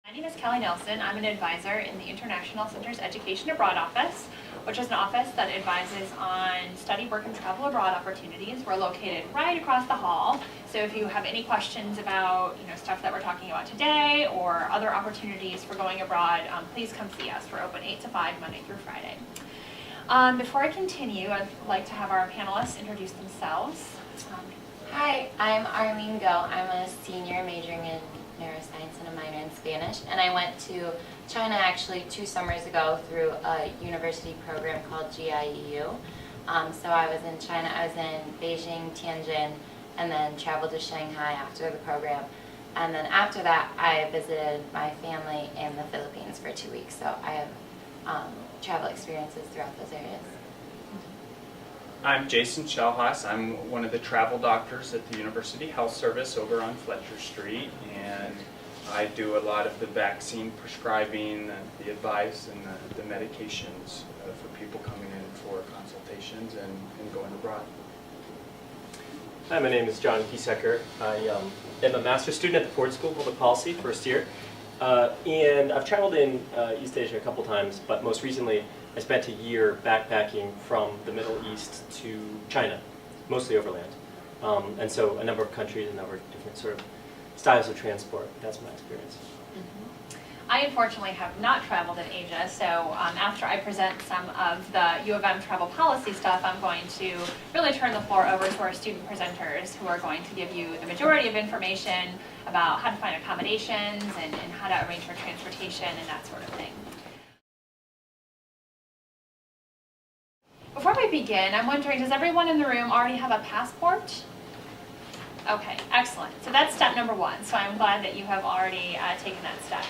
My name is Kelly Nelson. I'm an advisor in the International Center's Education Abroad Office, which is an office that advises on study, work, and travel abroad opportunities. We're located right across the hall. So if you have any questions about stuff that we're talking about today or other opportunities for going abroad, please come see us. We're open 8 to 5, Monday through Friday. Before I continue, I'd like to have our panelists introduce themselves. Hi, I'm Arlene Go. I'm a senior majoring in neuroscience and a minor in Spanish, and I went to China actually 2 summers ago through a university program called GIEU. So I was in China, I was in Beijing, Tianjin, and then traveled to Shanghai after the program. And then after that, I visited my family in the Philippines for 2 weeks, so I have travel experiences throughout those areas. I'm Jason Shellhaas. I'm one of the travel doctors at the University Health Service over on Fletcher Street, and I do a lot of the vaccine prescribing, the advice, and the medications for people coming in for consultations and going abroad. Hi, my name is John Giesecker. I am a master's student at the Ford School of Public Policy, first year. And I've traveled in East Asia a couple times, but most recently I spent a year backpacking from the Middle East to China, mostly overland. And so a number of countries, a number of different sort of styles of transport. That's my experience. I unfortunately have not traveled in Asia, so after I present some of the U of M travel policy stuff, I'm going to really turn the floor over to our student presenters who are going to give you the majority of information about how to find accommodations and how to arrange for transportation and that sort of thing. Before we begin, I'm wondering, does everyone in the room already have a passport? Okay, excellent. So that's step number 1. So I'm glad that you have already taken that step.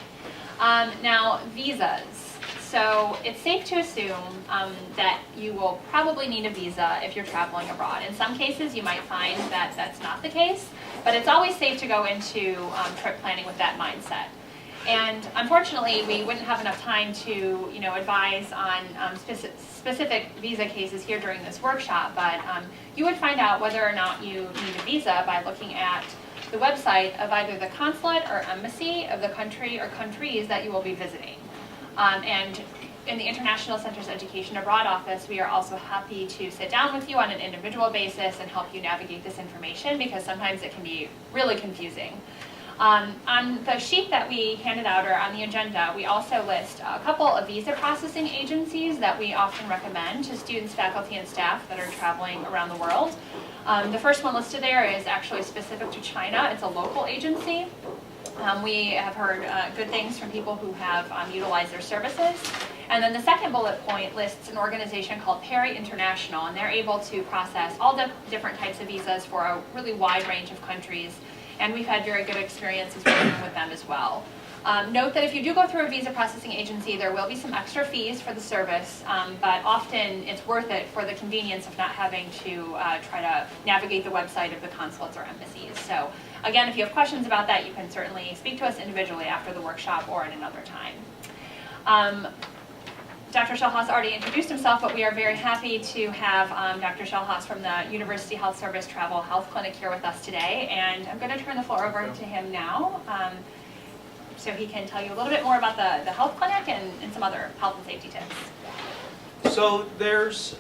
Now, visas. So it's safe to assume that you will probably need a visa if you're traveling abroad. In some cases, you might find that that's not the case, but it's always safe to go into trip planning with that mindset. And unfortunately, we wouldn't have enough time to, advise on specific visa cases here during this workshop, but you would find out whether or not you need a visa by looking at the website of either the consulate or embassy of the country or countries that you will be visiting. And in the International Center's Education Abroad office, we are also happy to sit down with you on an individual basis and help you navigate this information, because sometimes it can be really confusing. On the sheet that we handed out, or on the agenda, we also list a couple of visa processing agencies that we often recommend to students, faculty, and staff that are traveling around the world. The first one listed there is actually specific to China. It's a local agency. We have heard good things from people who have utilized their services. And then the second bullet point lists an organization called Perry International, and they're able to process all the different types of visas for a really wide range of countries. And we've had very good experiences working with them as well. Note that if you do go through a visa processing agency, there will be some extra fees for the service, but often it's worth it for the convenience of not having to try to navigate the website of the consulates or embassies. So again, if you have questions about that, you can certainly speak to us individually after the workshop or at another time. Dr. Shellhaas already introduced himself, but we are very happy to have Dr. Shellhaas from the University Health Service Travel Health Clinic here with us today. And I'm going to turn the floor over to him now so he can tell you a little bit more about the health clinic and some other health and safety tips. So there's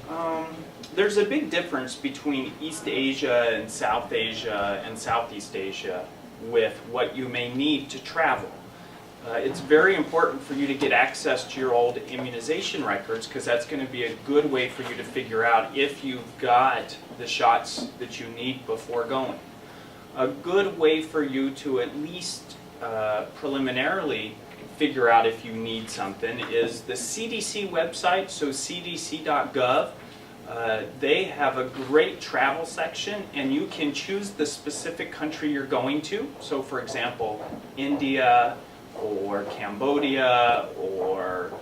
a big difference between East Asia and South Asia and Southeast Asia with what you may need to travel. It's very important for you to get access to your old immunization records, because that's going to be a good way for you to figure out if you've got the shots that you need before going. A good way for you to at least preliminarily figure out if you need something is the CDC website, so cdc.gov. They have a great travel section, and you can choose the specific country you're going to. So for example, India, or Cambodia, or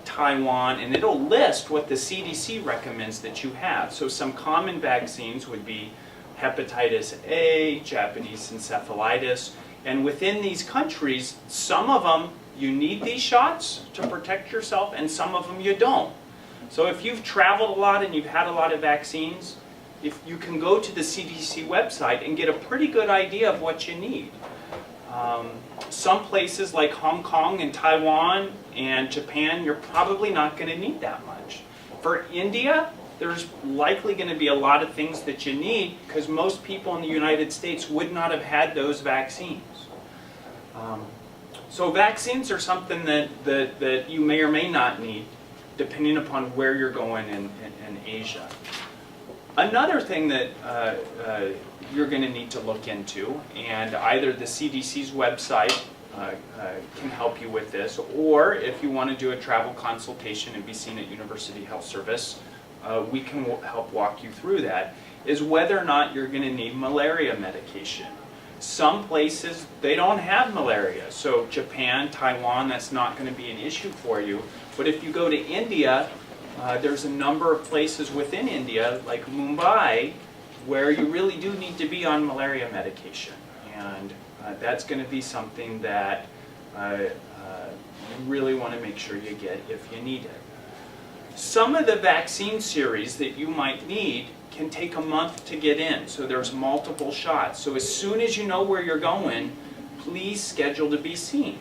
Taiwan, and it'll list what the CDC recommends that you have. So some common vaccines would be hepatitis A, Japanese encephalitis, and within these countries, some of them you need these shots to protect yourself, and some of them you don't. So if you've traveled a lot and you've had a lot of vaccines, if you can go to the CDC website and get a pretty good idea of what you need. Some places like Hong Kong and Taiwan and Japan, you're probably not going to need that much. For India, there's likely going to be a lot of things that you need because most people in the United States would not have had those vaccines. So vaccines are something that you may or may not need depending upon where you're going in Asia. Another thing that you're going to need to look into, and either the CDC's website can help you with this, or if you want to do a travel consultation and be seen at University Health Service, we can help walk you through that, is whether or not you're going to need malaria medication. Some places, they don't have malaria. So Japan, Taiwan, that's not going to be an issue for you. But if you go to India, there's a number of places within India, like Mumbai, where you really do need to be on malaria medication. And that's going to be something that you really want to make sure you get if you need it. Some of the vaccine series that you might need can take a month to get in, so there's multiple shots. So as soon as you know where you're going, please schedule to be seen.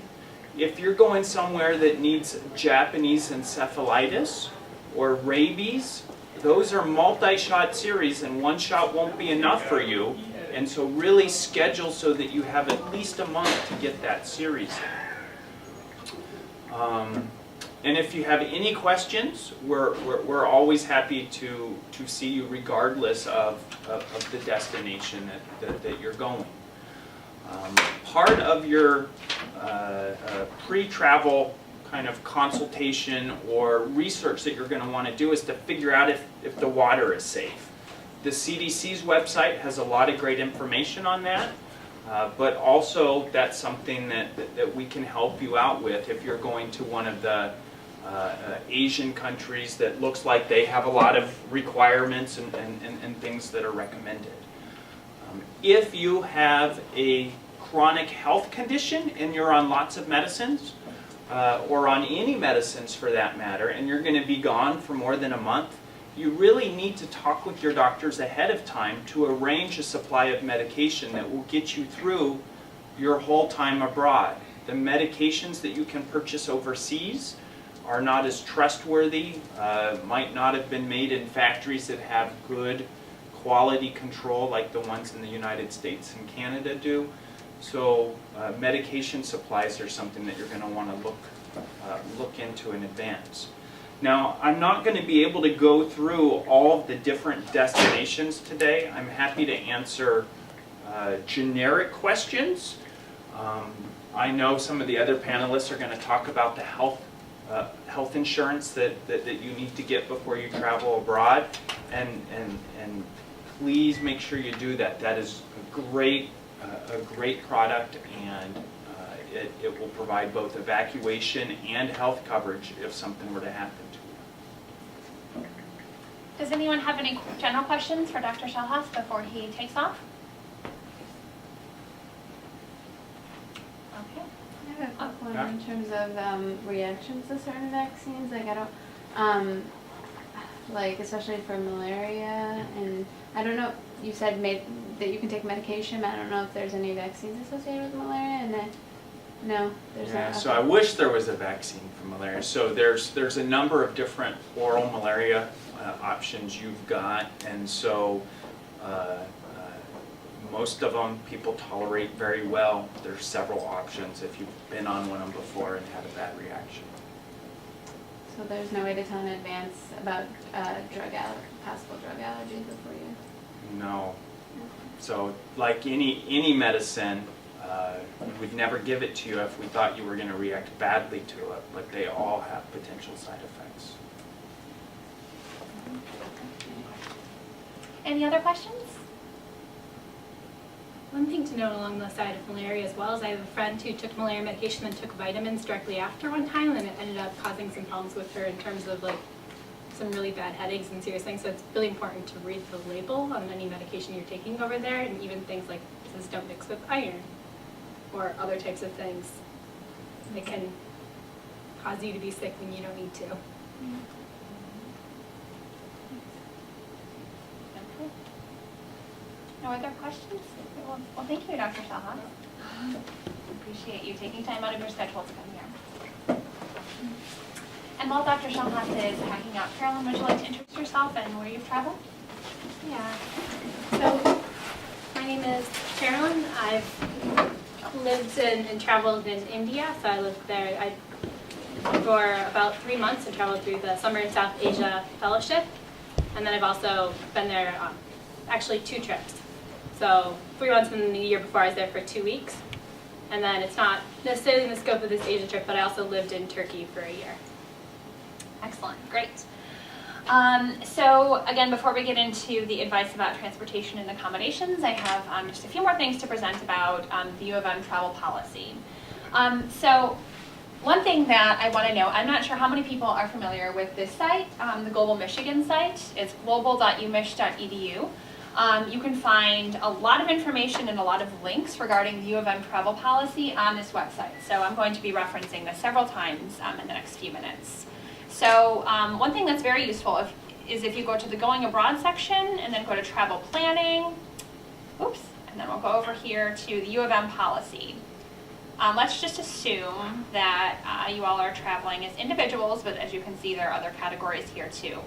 If you're going somewhere that needs Japanese encephalitis or rabies, those are multi-shot series and one shot won't be enough for you. And so really schedule so that you have at least a month to get that series in. And if you have any questions, we're always happy to see you regardless of the destination that you're going. Part of your pre-travel kind of consultation or research that you're going to want to do is to figure out if the water is safe. The CDC's website has a lot of great information on that, but also that's something that we can help you out with if you're going to one of the Asian countries that looks like they have a lot of requirements and things that are recommended. If you have a chronic health condition and you're on lots of medicines, or on any medicines for that matter, and you're going to be gone for more than a month, you really need to talk with your doctors ahead of time to arrange a supply of medication that will get you through your whole time abroad. The medications that you can purchase overseas are not as trustworthy, might not have been made in factories that have good quality control like the ones in the United States and Canada do. So medication supplies are something that you're going to want to look into in advance. Now, I'm not going to be able to go through all of the different destinations today. I'm happy to answer generic questions. I know some of the other panelists are going to talk about the health insurance that you need to get before you travel abroad, and please make sure you do that. That is a great product, and it will provide both evacuation and health coverage if something were to happen to you. Does anyone have any general questions for Dr. Shellhaas before he takes off? Okay. I have a quick one in terms of reactions to certain vaccines. Like I don't, like especially for malaria, and I don't know. You said that you can take medication. But I don't know if there's any vaccines associated with malaria, and then no, there's not. So I wish there was a vaccine for malaria. So there's a number of different oral malaria options you've got, and so most of them people tolerate very well. There's several options if you've been on one of them before and had a bad reaction. So there's no way to tell in advance about possible drug allergies before you. No. So like any medicine, we would never give it to you if we thought you were going to react badly to it, but they all have potential side effects. Any other questions? One thing to note along the side of malaria as well is I have a friend who took malaria medication and took vitamins directly after one time, and it ended up causing some problems with her in terms of like some really bad headaches and serious things. So it's really important to read the label on any medication you're taking over there, and even things like it says don't mix with iron or other types of things that can cause you to be sick when you don't need to. No other questions? Well, thank you, Dr. Shellhaas. Appreciate you taking time out of your schedule to come here. And while Dr. Shellhaas is packing up, Carolyn, would you like to introduce yourself and where you've traveled? Yeah. So my name is Carolyn. I've lived and traveled in India. So I lived there for about 3 months and traveled through the Summer in South Asia Fellowship. And then I've also been there actually 2 trips. So 3 months in the year before I was there for 2 weeks. And then it's not necessarily in the scope of this Asia trip, but I also lived in Turkey for a year. Excellent, great. So again, before we get into the advice about transportation and accommodations, I have just a few more things to present about the U of M travel policy. So one thing that I want to know, I'm not sure how many people are familiar with this site, the Global Michigan site. It's global.umich.edu. You can find a lot of information and a lot of links regarding the U of M travel policy on this website. So I'm going to be referencing this several times in the next few minutes. So one thing that's very useful is if you go to the Going Abroad section and then go to Travel Planning, and then we'll go over here to the U of M policy. Let's just assume that you all are traveling as individuals, but as you can see, there are other categories here too.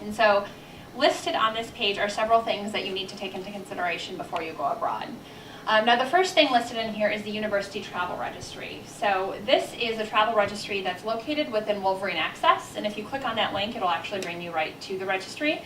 And so listed on this page are several things that you need to take into consideration before you go abroad. Now the first thing listed in here is the University Travel Registry. So this is a travel registry that's located within Wolverine Access, and if you click on that link, it'll actually bring you right to the registry.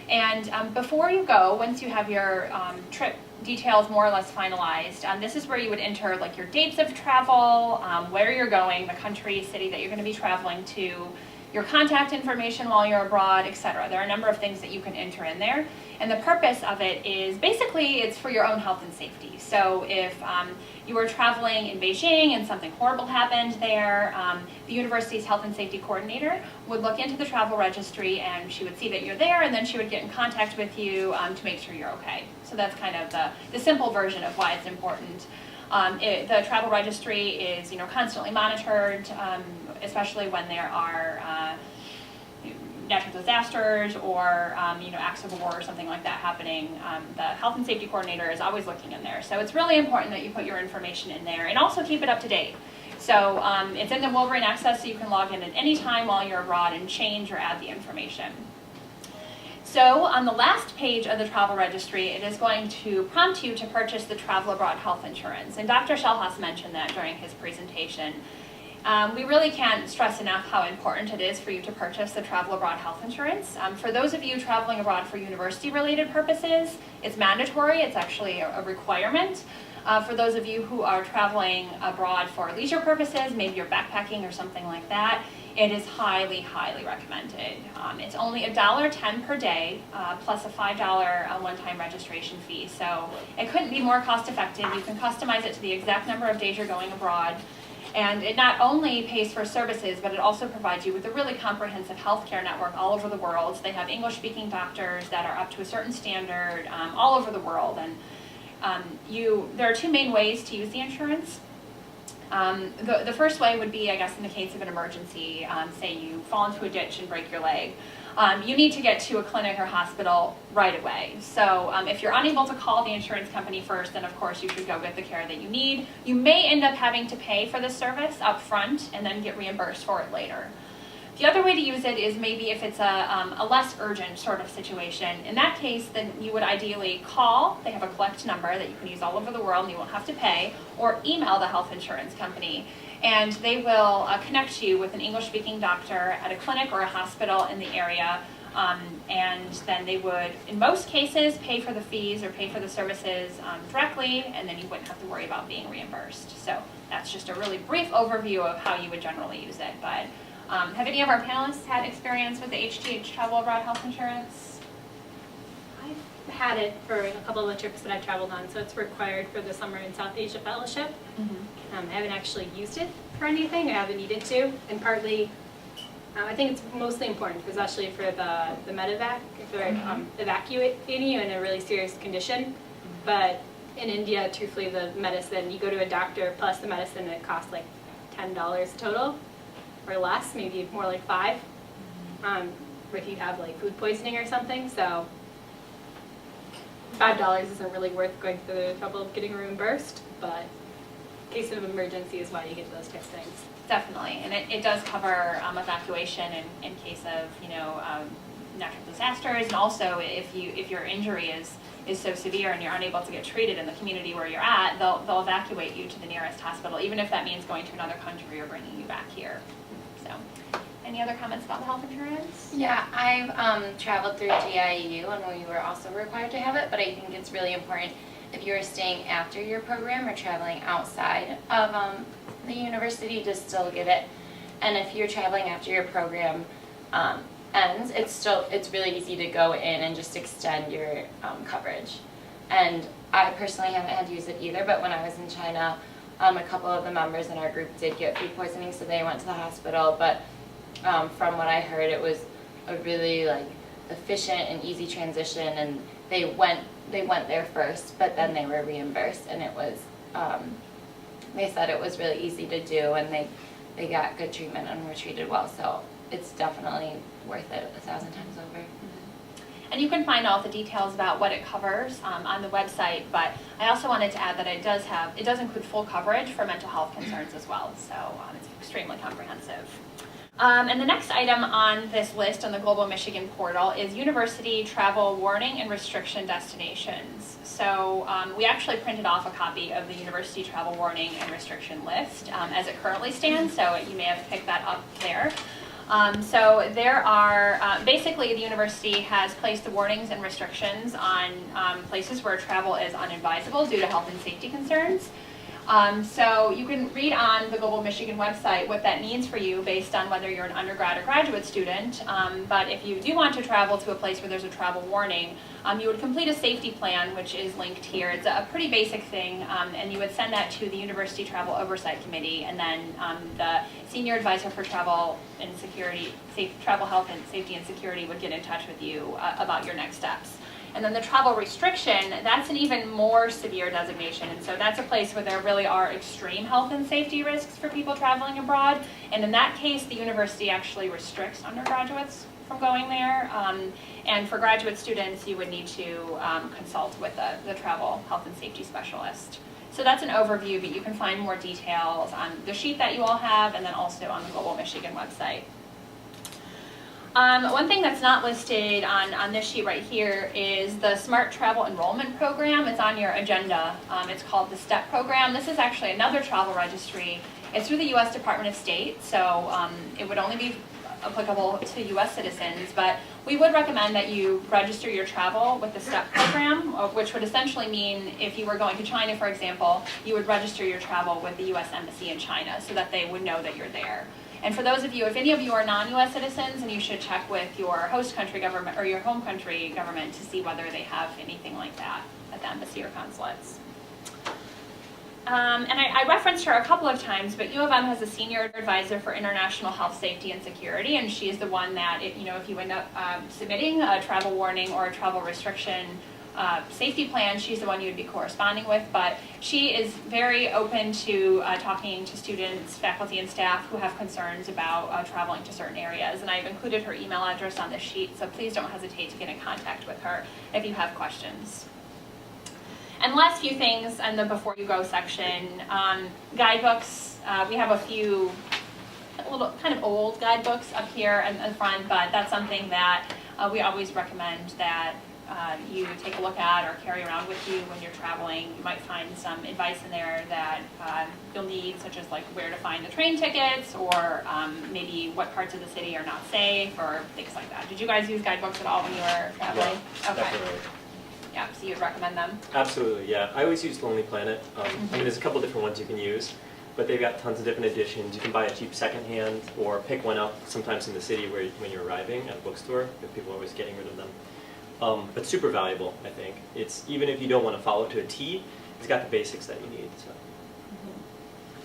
And before you go, once you have your trip details more or less finalized, this is where you would enter like your dates of travel, where you're going, the country, city that you're going to be traveling to, your contact information while you're abroad, etc. There are a number of things that you can enter in there. And the purpose of it is basically it's for your own health and safety. So if you were traveling in Beijing and something horrible happened there, the university's health and safety coordinator would look into the travel registry and she would see that you're there, and then she would get in contact with you to make sure you're okay. So that's kind of the simple version of why it's important. The travel registry is constantly monitored, especially when there are natural disasters or acts of war or something like that happening. The health and safety coordinator is always looking in there. So it's really important that you put your information in there and also keep it up to date. So it's in the Wolverine Access, so you can log in at any time while you're abroad and change or add the information. So on the last page of the travel registry, it is going to prompt you to purchase the Travel Abroad Health Insurance. And Dr. Shellhaas mentioned that during his presentation. We really can't stress enough how important it is for you to purchase the Travel Abroad Health Insurance. For those of you traveling abroad for university-related purposes, it's mandatory. It's actually a requirement. For those of you who are traveling abroad for leisure purposes, maybe you're backpacking or something like that, it is highly, highly recommended. It's only $1.10 per day, plus a $5 one-time registration fee. So it couldn't be more cost-effective. You can customize it to the exact number of days you're going abroad. And it not only pays for services, but it also provides you with a really comprehensive healthcare network all over the world. They have English-speaking doctors that are up to a certain standard all over the world. And there are 2 main ways to use the insurance. The first way would be, I guess, in the case of an emergency, say you fall into a ditch and break your leg. You need to get to a clinic or hospital right away. So if you're unable to call the insurance company first, then of course you should go get the care that you need. You may end up having to pay for the service up front and then get reimbursed for it later. The other way to use it is maybe if it's a less urgent sort of situation. In that case, then you would ideally call. They have a collect number that you can use all over the world and you won't have to pay, or email the health insurance company. And they will connect you with an English-speaking doctor at a clinic or a hospital in the area. And then they would, in most cases, pay for the fees or pay for the services directly, and then you wouldn't have to worry about being reimbursed. So that's just a really brief overview of how you would generally use it. But have any of our panelists had experience with the HTH Travel Abroad Health Insurance? I've had it for a couple of the trips that I've traveled on, so it's required for the Summer in South Asia Fellowship. I haven't actually used it for anything. I haven't needed to, and partly I think it's mostly important, especially for the medevac, if they're evacuating you in a really serious condition. But in India, truthfully, the medicine, you go to a doctor plus the medicine, it costs like $10 total or less, maybe more like $5, if you have like food poisoning or something. So $5 isn't really worth going through the trouble of getting reimbursed, but in case of emergency is why you get those type of things. Definitely, and it does cover evacuation in case of, natural disasters, and also if your injury is so severe and you're unable to get treated in the community where you're at, they'll evacuate you to the nearest hospital, even if that means going to another country or bringing you back here. So, any other comments about the health insurance? Yeah, I've traveled through GIU and we were also required to have it, but I think it's really important if you are staying after your program or traveling outside of the university to still get it. And if you're traveling after your program ends, it's really easy to go in and just extend your coverage. And I personally haven't had to use it either, but when I was in China, a couple of the members in our group did get food poisoning, so they went to the hospital. But from what I heard, it was a really efficient and easy transition, and they went there first, but then they were reimbursed, and it was they said it was really easy to do, and they got good treatment and were treated well. So it's definitely worth it 1,000 times over. And you can find all the details about what it covers on the website, but I also wanted to add that it does include full coverage for mental health concerns as well, so it's extremely comprehensive. And the next item on this list on the Global Michigan portal is University Travel Warning and Restriction Destinations. So we actually printed off a copy of the University Travel Warning and Restriction list as it currently stands, so you may have picked that up there. So there are, basically the university has placed the warnings and restrictions on places where travel is unadvisable due to health and safety concerns. So you can read on the Global Michigan website what that means for you based on whether you're an undergrad or graduate student. But if you do want to travel to a place where there's a travel warning, you would complete a safety plan, which is linked here. It's a pretty basic thing, and you would send that to the University Travel Oversight Committee, and then the Senior Advisor for Travel and Security, Travel Health and Safety and Security would get in touch with you about your next steps. And then the travel restriction, that's an even more severe designation. And so that's a place where there really are extreme health and safety risks for people traveling abroad. And in that case, the university actually restricts undergraduates from going there. And for graduate students, you would need to consult with the travel health and safety specialist. So that's an overview, but you can find more details on the sheet that you all have and then also on the Global Michigan website. One thing that's not listed on this sheet right here is the Smart Travel Enrollment Program. It's on your agenda. It's called the STEP program. This is actually another travel registry. It's through the U.S. Department of State, so it would only be applicable to U.S. citizens, but we would recommend that you register your travel with the STEP program, which would essentially mean if you were going to China, for example, you would register your travel with the U.S. Embassy in China so that they would know that you're there. And for those of you, if any of you are non-U.S. citizens, and you should check with your host country government or your home country government to see whether they have anything like that at the embassy or consulates. And I referenced her a couple of times, but U of M has a senior advisor for international health, safety, and security, and she is the one that, if you end up submitting a travel warning or a travel restriction safety plan, she's the one you'd be corresponding with, but she is very open to talking to students, faculty, and staff who have concerns about traveling to certain areas. And I've included her email address on this sheet, so please don't hesitate to get in contact with her if you have questions. And last few things in the Before You Go section, guidebooks. We have a few little kind of old guidebooks up here in the front, but that's something that we always recommend that you take a look at or carry around with you when you're traveling. You might find some advice in there that you'll need, such as like where to find the train tickets, or maybe what parts of the city are not safe, or things like that. Did you guys use guidebooks at all when you were traveling? Yeah, okay. definitely. Yeah, so you'd recommend them? Absolutely, yeah. I always use Lonely Planet. I mean, there's a couple different ones you can use, but they've got tons of different editions. You can buy a cheap secondhand or pick one up sometimes in the city when you're arriving at a bookstore, if people are always getting rid of them. But super valuable, I think. It's, even if you don't want to follow to a T, it's got the basics that you need. So.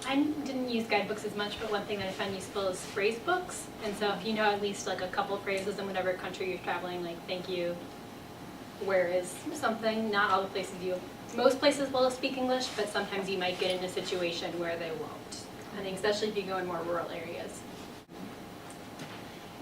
I didn't use guidebooks as much, but one thing that I find useful is phrase books. And so if you know at least like a couple phrases in whatever country you're traveling, like thank you, where is something, not all the places most places will speak English, but sometimes you might get in a situation where they won't. I think especially if you go in more rural areas.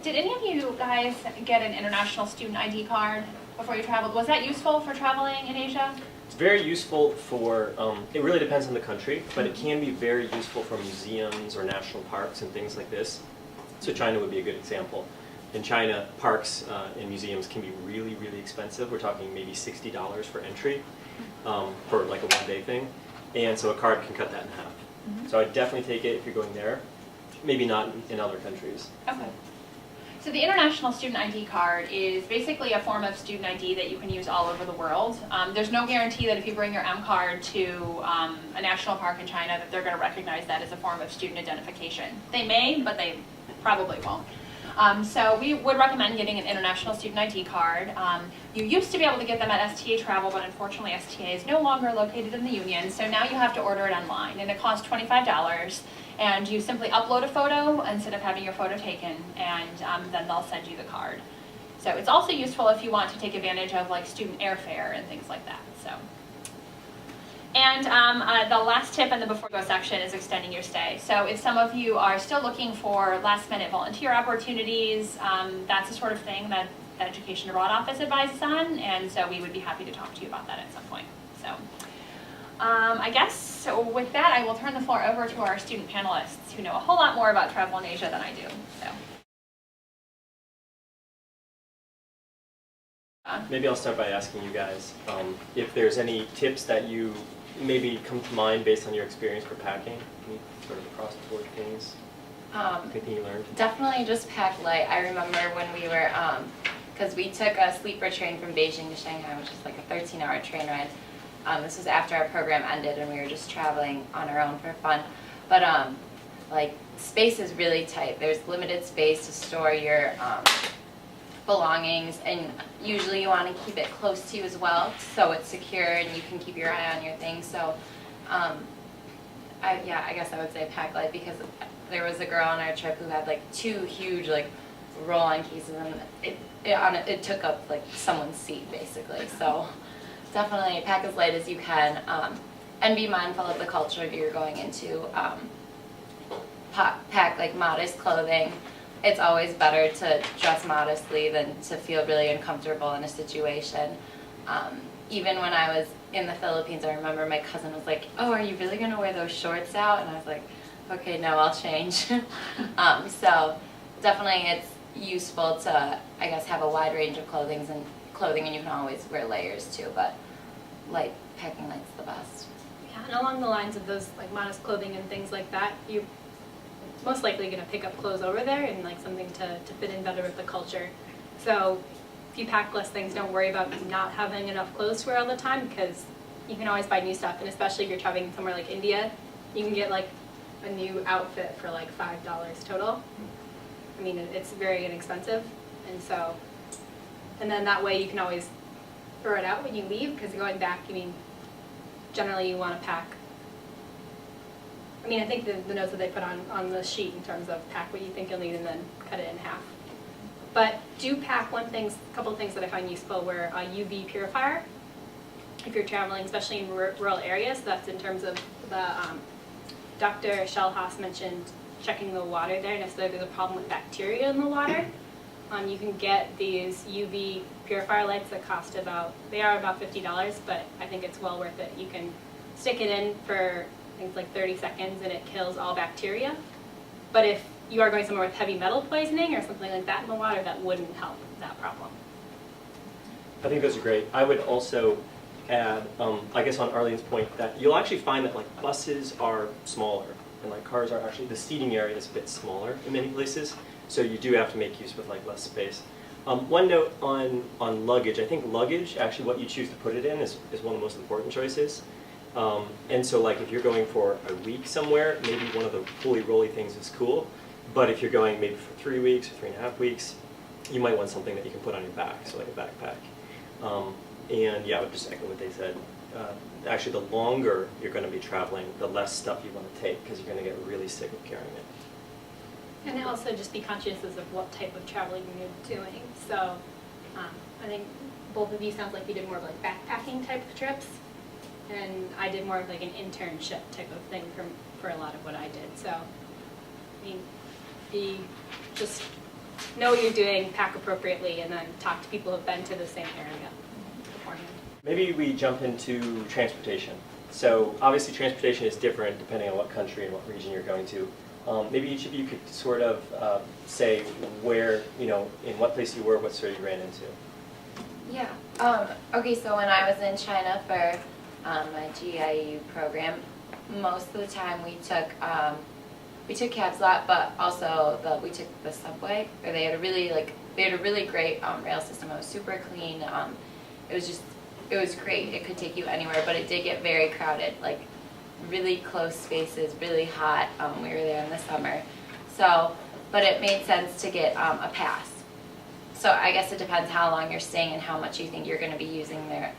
Did any of you guys get an international student ID card before you traveled. Was that useful for traveling in Asia? It's very useful for, it really depends on the country, but it can be very useful for museums or national parks and things like this. So China would be a good example. In China, parks and museums can be really, really expensive. We're talking maybe $60 for entry for like a one-day thing. And so a card can cut that in half. So I'd definitely take it if you're going there. Maybe not in other countries. Okay. So the International Student ID card is basically a form of student ID that you can use all over the world. There's no guarantee that if you bring your M card to a national park in China that they're going to recognize that as a form of student identification. They may, but they probably won't. So we would recommend getting an International Student ID card. You used to be able to get them at STA Travel, but unfortunately STA is no longer located in the Union, so now you have to order it online, and it costs $25. And you simply upload a photo instead of having your photo taken, and then they'll send you the card. So it's also useful if you want to take advantage of like student airfare and things like that. So, and the last tip in the before you go section is extending your stay. So if some of you are still looking for last-minute volunteer opportunities, that's the sort of thing that the Education Abroad Office advises on, and so we would be happy to talk to you about that at some point. So. I guess, so with that, I will turn the floor over to our student panelists who know a whole lot more about travel in Asia than I do. So. Maybe I'll start by asking you guys if there's any tips that you maybe come to mind based on your experience for packing, any sort of across the board things, anything you learned? Definitely just pack light. I remember when we were, because we took a sleeper train from Beijing to Shanghai, which is like a 13-hour train ride. This was after our program ended and we were just traveling on our own for fun. But like space is really tight. There's limited space to store your belongings, and usually you want to keep it close to you as well so it's secure and you can keep your eye on your things. So I guess I would say pack light, because there was a girl on our trip who had like 2 huge like roll-on cases, and it took up like someone's seat basically. So definitely pack as light as you can, and be mindful of the culture you're going into. Pack like modest clothing. It's always better to dress modestly than to feel really uncomfortable in a situation. Even when I was in the Philippines, I remember my cousin was like, "Oh, are you really going to wear those shorts out?" And I was like, "Okay, no, I'll change." So definitely it's useful to, I guess, have a wide range of clothing, and you can always wear layers too, but packing light's the best. Yeah, and along the lines of those like modest clothing and things like that, you're most likely going to pick up clothes over there and like something to fit in better with the culture. So if you pack less things, don't worry about not having enough clothes to wear all the time, because you can always buy new stuff, and especially if you're traveling somewhere like India, you can get like a new outfit for like $5 total. I mean, it's very inexpensive, and then that way you can always throw it out when you leave, because going back, I mean, generally you want to pack. I mean, I think the notes that they put on the sheet in terms of pack what you think you'll need and then cut it in half. But do pack a couple of things that I find useful were a UV purifier if you're traveling, especially in rural areas. That's in terms of the, Dr. Shellhaas mentioned checking the water there, and if there's a problem with bacteria in the water, you can get these UV purifier lights that cost they are about $50, but I think it's well worth it. You can stick it in for things like 30 seconds and it kills all bacteria. But if you are going somewhere with heavy metal poisoning or something like that in the water, that wouldn't help that problem. I think those are great. I would also add, I guess on Arlene's point, that you'll actually find that like buses are smaller and like cars are actually, the seating area is a bit smaller in many places. So you do have to make use with like less space. One note on luggage. I think luggage, actually what you choose to put it in is one of the most important choices. And so like if you're going for a week somewhere, maybe one of the fully rolly things is cool. But if you're going maybe for 3 weeks or 3.5 weeks, you might want something that you can put on your back, so like a backpack. And yeah, I would just echo what they said. Actually, the longer you're going to be traveling, the less stuff you want to take, because you're going to get really sick of carrying it. And also just be conscious of what type of traveling you're doing. So I think both of you sounds like you did more of like backpacking type of trips, and I did more of like an internship type of thing for a lot of what I did. So I mean, be just know what you're doing, pack appropriately, and then talk to people who've been to the same area beforehand. Maybe we jump into transportation. So obviously transportation is different depending on what country and what region you're going to. Maybe each of you could sort of say where, in what place you were, what sort of you ran into. Yeah. Okay, so when I was in China for my GIU program, most of the time we took cabs a lot, but also we took the subway, or they had a really great rail system. It was super clean. It was great. It could take you anywhere, but it did get very crowded, like really close spaces, really hot. We were there in the summer, but it made sense to get a pass. So I guess it depends how long you're staying and how much you think you're going to be using their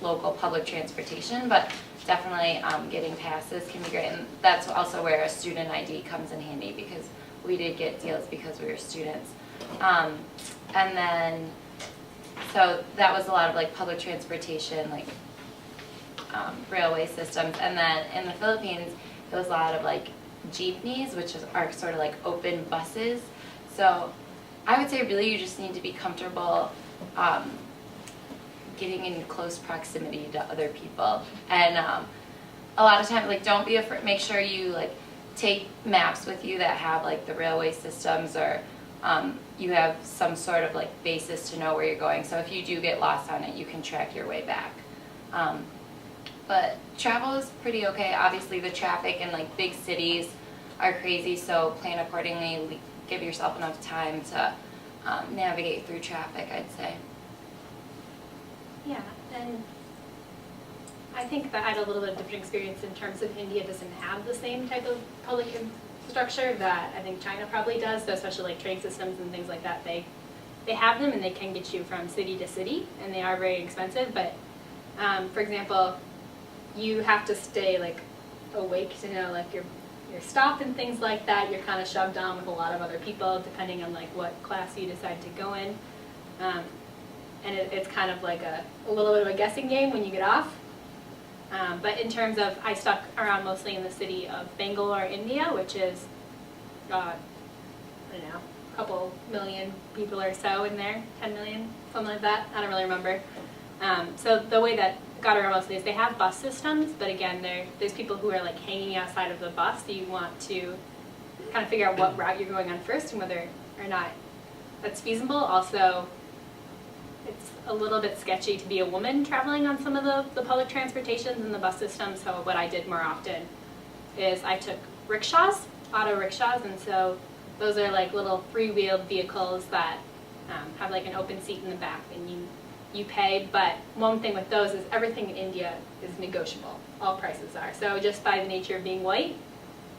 local public transportation, but definitely getting passes can be great. And that's also where a student ID comes in handy, because we did get deals because we were students. And then, so that was a lot of public transportation, railway systems. And then in the Philippines, it was a lot of jeepneys, which are sort of open buses. So I would say really you just need to be comfortable getting in close proximity to other people. And a lot of times, don't be afraid, make sure you take maps with you that have the railway systems, or you have some sort of basis to know where you're going. So if you do get lost on it, you can track your way back. But travel is pretty okay. Obviously the traffic in big cities are crazy, so plan accordingly. Give yourself enough time to navigate through traffic, I'd say. Yeah, and I think that I had a little bit of different experience in terms of India doesn't have the same type of public infrastructure that I think China probably does, so especially train systems and things like that. They have them and they can get you from city to city, and they are very expensive, but for example, you have to stay awake to know your stop and things like that. You're kind of shoved on with a lot of other people depending on what class you decide to go in. And it's kind of a little bit of a guessing game when you get off. But in terms of, I stuck around mostly in the city of Bangalore, India, which is, I don't know, a couple million people or so in there, 10 million, something like that. I don't really remember. So the way that got around mostly is they have bus systems, but again, there's people who are hanging outside of the bus, so you want to kind of figure out what route you're going on first and whether or not that's feasible. Also, it's a little bit sketchy to be a woman traveling on some of the public transportations and the bus systems, so what I did more often is I took rickshaws, auto rickshaws, and so those are little three-wheeled vehicles that have an open seat in the back, and you pay, but one thing with those is everything in India is negotiable. All prices are. So just by the nature of being white,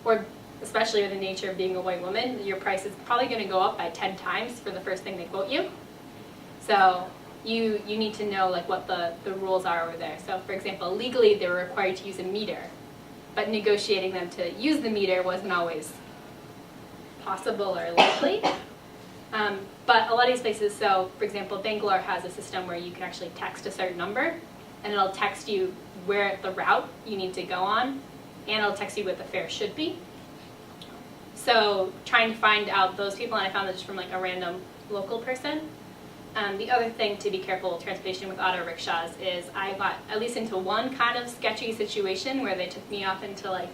or especially with the nature of being a white woman, your price is probably going to go up by 10 times for the first thing they quote you. So you need to know what the rules are over there. So for example, legally they were required to use a meter, but negotiating them to use the meter wasn't always possible or likely. But a lot of these places, so for example, Bangalore has a system where you can actually text a certain number, and it'll text you where the route you need to go on, and it'll text you what the fare should be. So trying to find out those people, and I found this from a random local person. The other thing to be careful with transportation with auto rickshaws is I got at least into one kind of sketchy situation where they took me off into an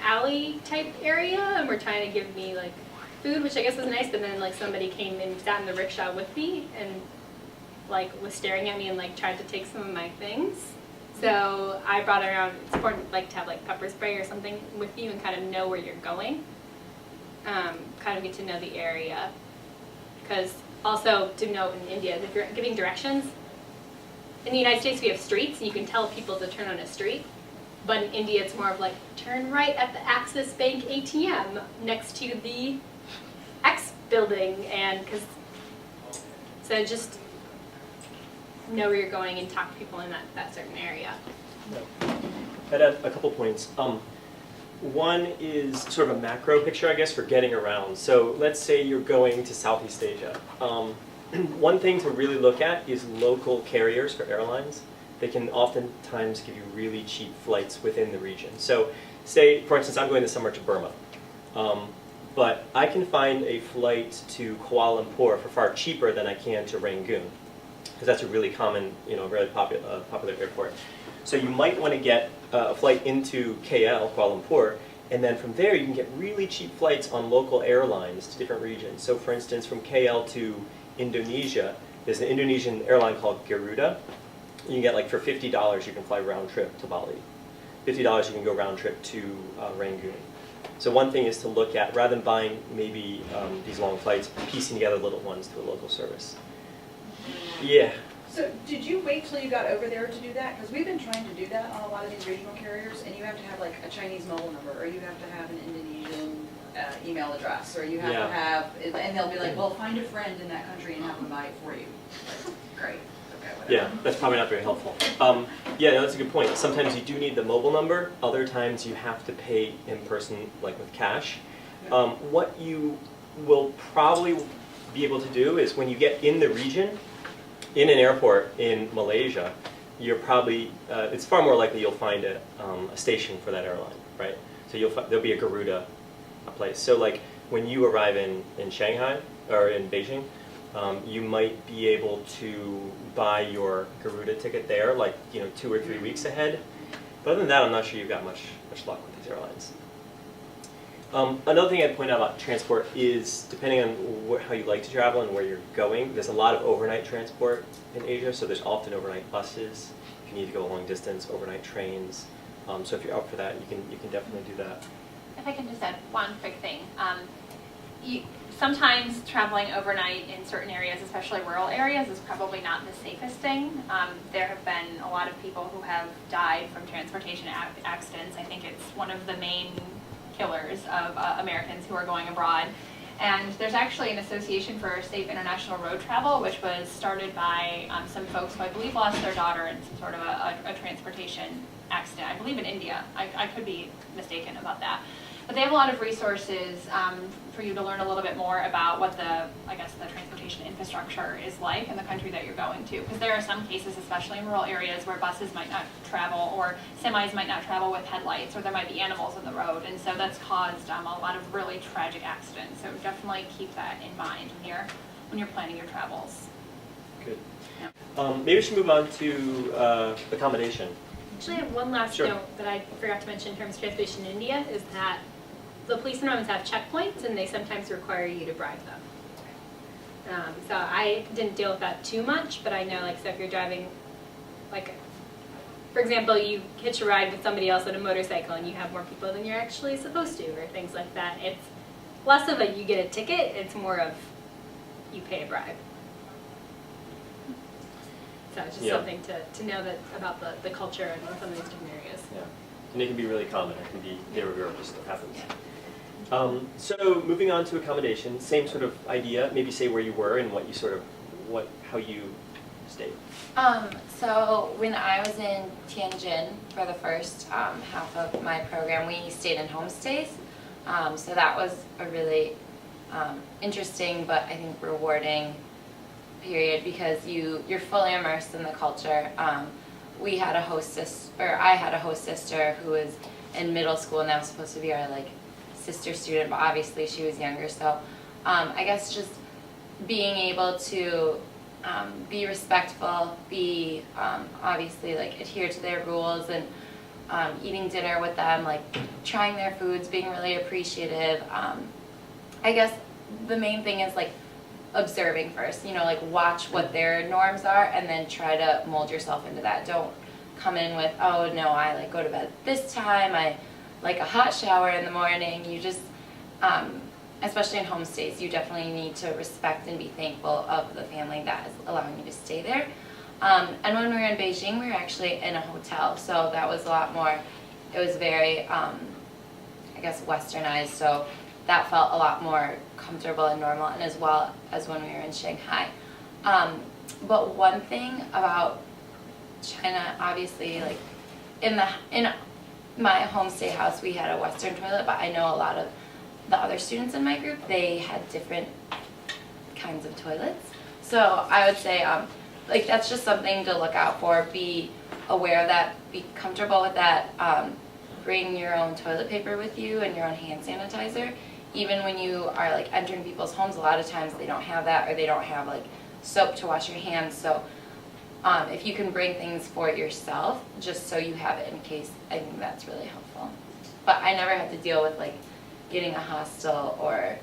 alley type area and were trying to give me food, which I guess was nice, but then somebody came and sat in the rickshaw with me and was staring at me and tried to take some of my things. So I brought around, it's important to have pepper spray or something with you and kind of know where you're going. Kind of get to know the area. Because also to note in India, if you're giving directions, in the United States we have streets and you can tell people to turn on a street. But in India it's more of turn right at the Axis Bank ATM next to the X building, and so just know where you're going and talk to people in that certain area. I'd add a couple points. One is sort of a macro picture, I guess, for getting around. So let's say you're going to Southeast Asia. One thing to really look at is local carriers for airlines. They can oftentimes give you really cheap flights within the region. So say, for instance, I'm going this summer to Burma. but I can find a flight to Kuala Lumpur for far cheaper than I can to Rangoon, because that's a really common, really popular airport. So you might want to get a flight into KL, Kuala Lumpur, and then from there you can get really cheap flights on local airlines to different regions. So for instance, from KL to Indonesia, there's an Indonesian airline called Garuda. You can get like for $50 you can fly round trip to Bali. $50 you can go round trip to Rangoon. So one thing is to look at, rather than buying maybe these long flights, piecing together little ones to a local service. Yeah. So did you wait till you got over there to do that? Because we've been trying to do that on a lot of these regional carriers, and you have to have like a Chinese mobile number, or you have to have an Indonesian email address, or you have to have, and they'll be like, well, find a friend in that country and have them buy it for you. Like, great. Okay, whatever. Yeah, that's probably not very helpful. Yeah, no, that's a good point. Sometimes you do need the mobile number. Other times you have to pay in person, like with cash. What you will probably be able to do is when you get in the region, in an airport in Malaysia, you're probably, it's far more likely you'll find a station for that airline, right? So there'll be a Garuda place. So like when you arrive in Shanghai or in Beijing, you might be able to buy your Garuda ticket there like 2 or 3 weeks ahead. But other than that, I'm not sure you've got much luck with these airlines. Another thing I'd point out about transport is, depending on how you like to travel and where you're going, there's a lot of overnight transport in Asia, so there's often overnight buses. If you need to go a long distance, overnight trains. So if you're up for that, you can definitely do that. If I can just add one quick thing. Sometimes traveling overnight in certain areas, especially rural areas, is probably not the safest thing. There have been a lot of people who have died from transportation accidents. I think it's one of the main killers of Americans who are going abroad. And there's actually an Association for Safe International Road Travel, which was started by some folks who I believe lost their daughter in some sort of a transportation accident, I believe in India. I could be mistaken about that. But they have a lot of resources for you to learn a little bit more about what the transportation infrastructure is like in the country that you're going to. Because there are some cases, especially in rural areas, where buses might not travel or semis might not travel with headlights, or there might be animals on the road. And so that's caused a lot of really tragic accidents. So definitely keep that in mind when you're planning your travels. Good. Yeah. Maybe we should move on to accommodation. Actually, I have one last Sure. note that I forgot to mention in terms of transportation in India, is that the police enrollments have checkpoints, and they sometimes require you to bribe them. So I didn't deal with that too much, but I know, so if you're driving, for example, you hitch a ride with somebody else on a motorcycle and you have more people than you're actually supposed to, or things like that. It's less of a you get a ticket, it's more of you pay a bribe. So it's just something to know about the culture in some of these different areas. Yeah, and it can be really common. It can be there or just happens. So moving on to accommodation, same sort of idea. Maybe say where you were and how you stayed. So when I was in Tianjin for the first half of my program, we stayed in homestays. So that was a really interesting, but I think rewarding period, because you're fully immersed in the culture. I had a host sister who was in middle school, and that was supposed to be our sister student, but obviously she was younger. So I guess just being able to be respectful, be obviously adhere to their rules, and eating dinner with them, trying their foods, being really appreciative. I guess the main thing is observing first, watch what their norms are and then try to mold yourself into that. Don't come in with, oh no, I go to bed this time, I like a hot shower in the morning. You just, especially in homestays, you definitely need to respect and be thankful of the family that is allowing you to stay there. And when we were in Beijing, we were actually in a hotel, so that was a lot more, it was very, westernized, so that felt a lot more comfortable and normal, and as well as when we were in Shanghai. But one thing about China, obviously, in my homestay house, we had a Western toilet, but I know a lot of the other students in my group, they had different kinds of toilets. So I would say, that's just something to look out for. Be aware of that. Be comfortable with that. Bring your own toilet paper with you and your own hand sanitizer even when you are like entering people's homes, a lot of times they don't have that, or they don't have like soap to wash your hands. So if you can bring things for yourself, just so you have it in case, I think that's really helpful. But I never had to deal with like getting a hostel or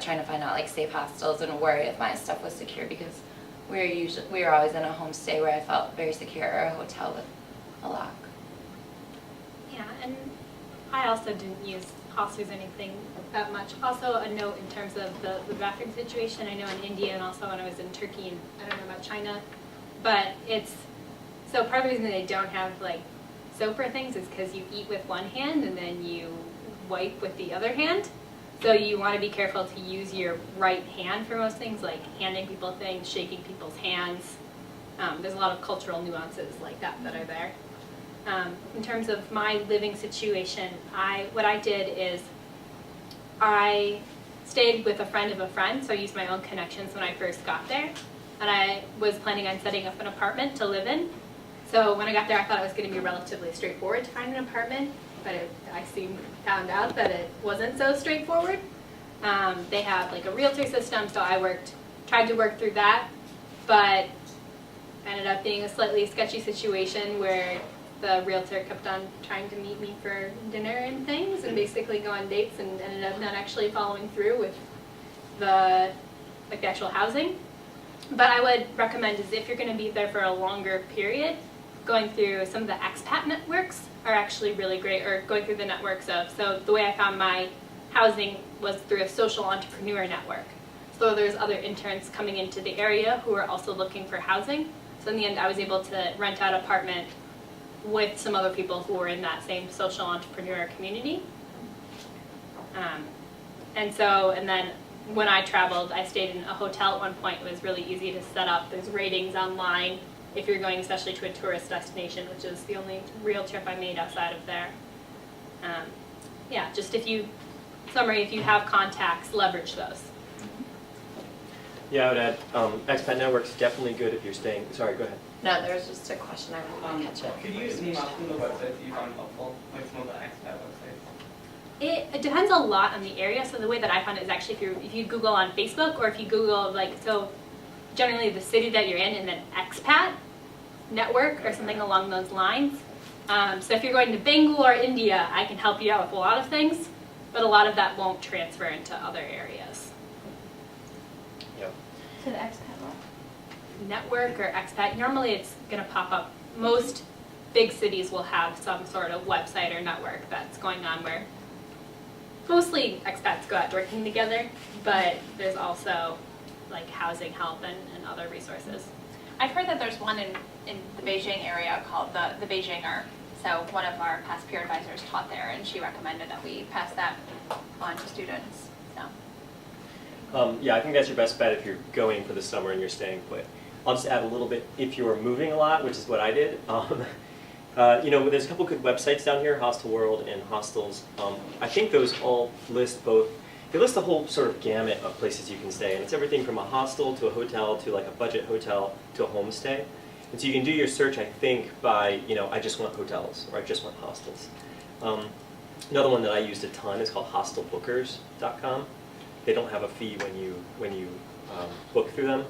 trying to find out like safe hostels and worry if my stuff was secure, because we were always in a homestay where I felt very secure, or a hotel with a lock. Yeah, and I also didn't use hostels or anything that much. Also, a note in terms of the bathroom situation. I know in India, and also when I was in Turkey, and I don't know about China, but so part of the reason they don't have like soap or things is because you eat with one hand and then you wipe with the other hand. So you want to be careful to use your right hand for most things, like handing people things, shaking people's hands. There's a lot of cultural nuances like that that are there. In terms of my living situation, what I did is I stayed with a friend of a friend, so I used my own connections when I first got there. And I was planning on setting up an apartment to live in. So when I got there, I thought it was going to be relatively straightforward to find an apartment, but I soon found out that it wasn't so straightforward. They had like a realtor system, so I tried to work through that, but ended up being a slightly sketchy situation where the realtor kept on trying to meet me for dinner and things, and basically go on dates, and ended up not actually following through with the actual housing. But I would recommend is if you're going to be there for a longer period, going through some of the expat networks are actually really great, or going through the networks so the way I found my housing was through a social entrepreneur network. So there's other interns coming into the area who are also looking for housing. So in the end, I was able to rent out an apartment with some other people who were in that same social entrepreneur community. And then when I traveled, I stayed in a hotel at one point. It was really easy to set up. There's ratings online if you're going especially to a tourist destination, which is the only real trip I made outside of there. Just if you have contacts, leverage those. Yeah, I would add, expat networks definitely good if you're staying, sorry, go ahead. No, there was just a question, I didn't catch it. Could you name off some of the websites that you found helpful, like some of the expat websites? It depends a lot on the area. So the way that I found it is actually if you Google on Facebook, or if you Google generally the city that you're in, and then expat network or something along those lines. So if you're going to Bangalore, India, I can help you out with a lot of things, but a lot of that won't transfer into other areas. Yep. To the expat law. Network or expat, normally it's going to pop up. Most big cities will have some sort of website or network that's going on where mostly expats go out working together, but there's also like housing help and other resources. I've heard that there's one in the Beijing area called the Beijinger. So one of our past peer advisors taught there, and she recommended that we pass that on to students. So. Yeah, I think that's your best bet if you're going for the summer and you're staying put. I'll just add a little bit, if you're moving a lot, which is what I did, there's a couple good websites down here, Hostel World and Hostels. I think those all list they list a whole sort of gamut of places you can stay, and it's everything from a hostel to a hotel to like a budget hotel to a homestay. And so you can do your search, I think, by, I just want hotels, or I just want hostels. Another one that I used a ton is called hostelbookers.com. They don't have a fee when you book through them,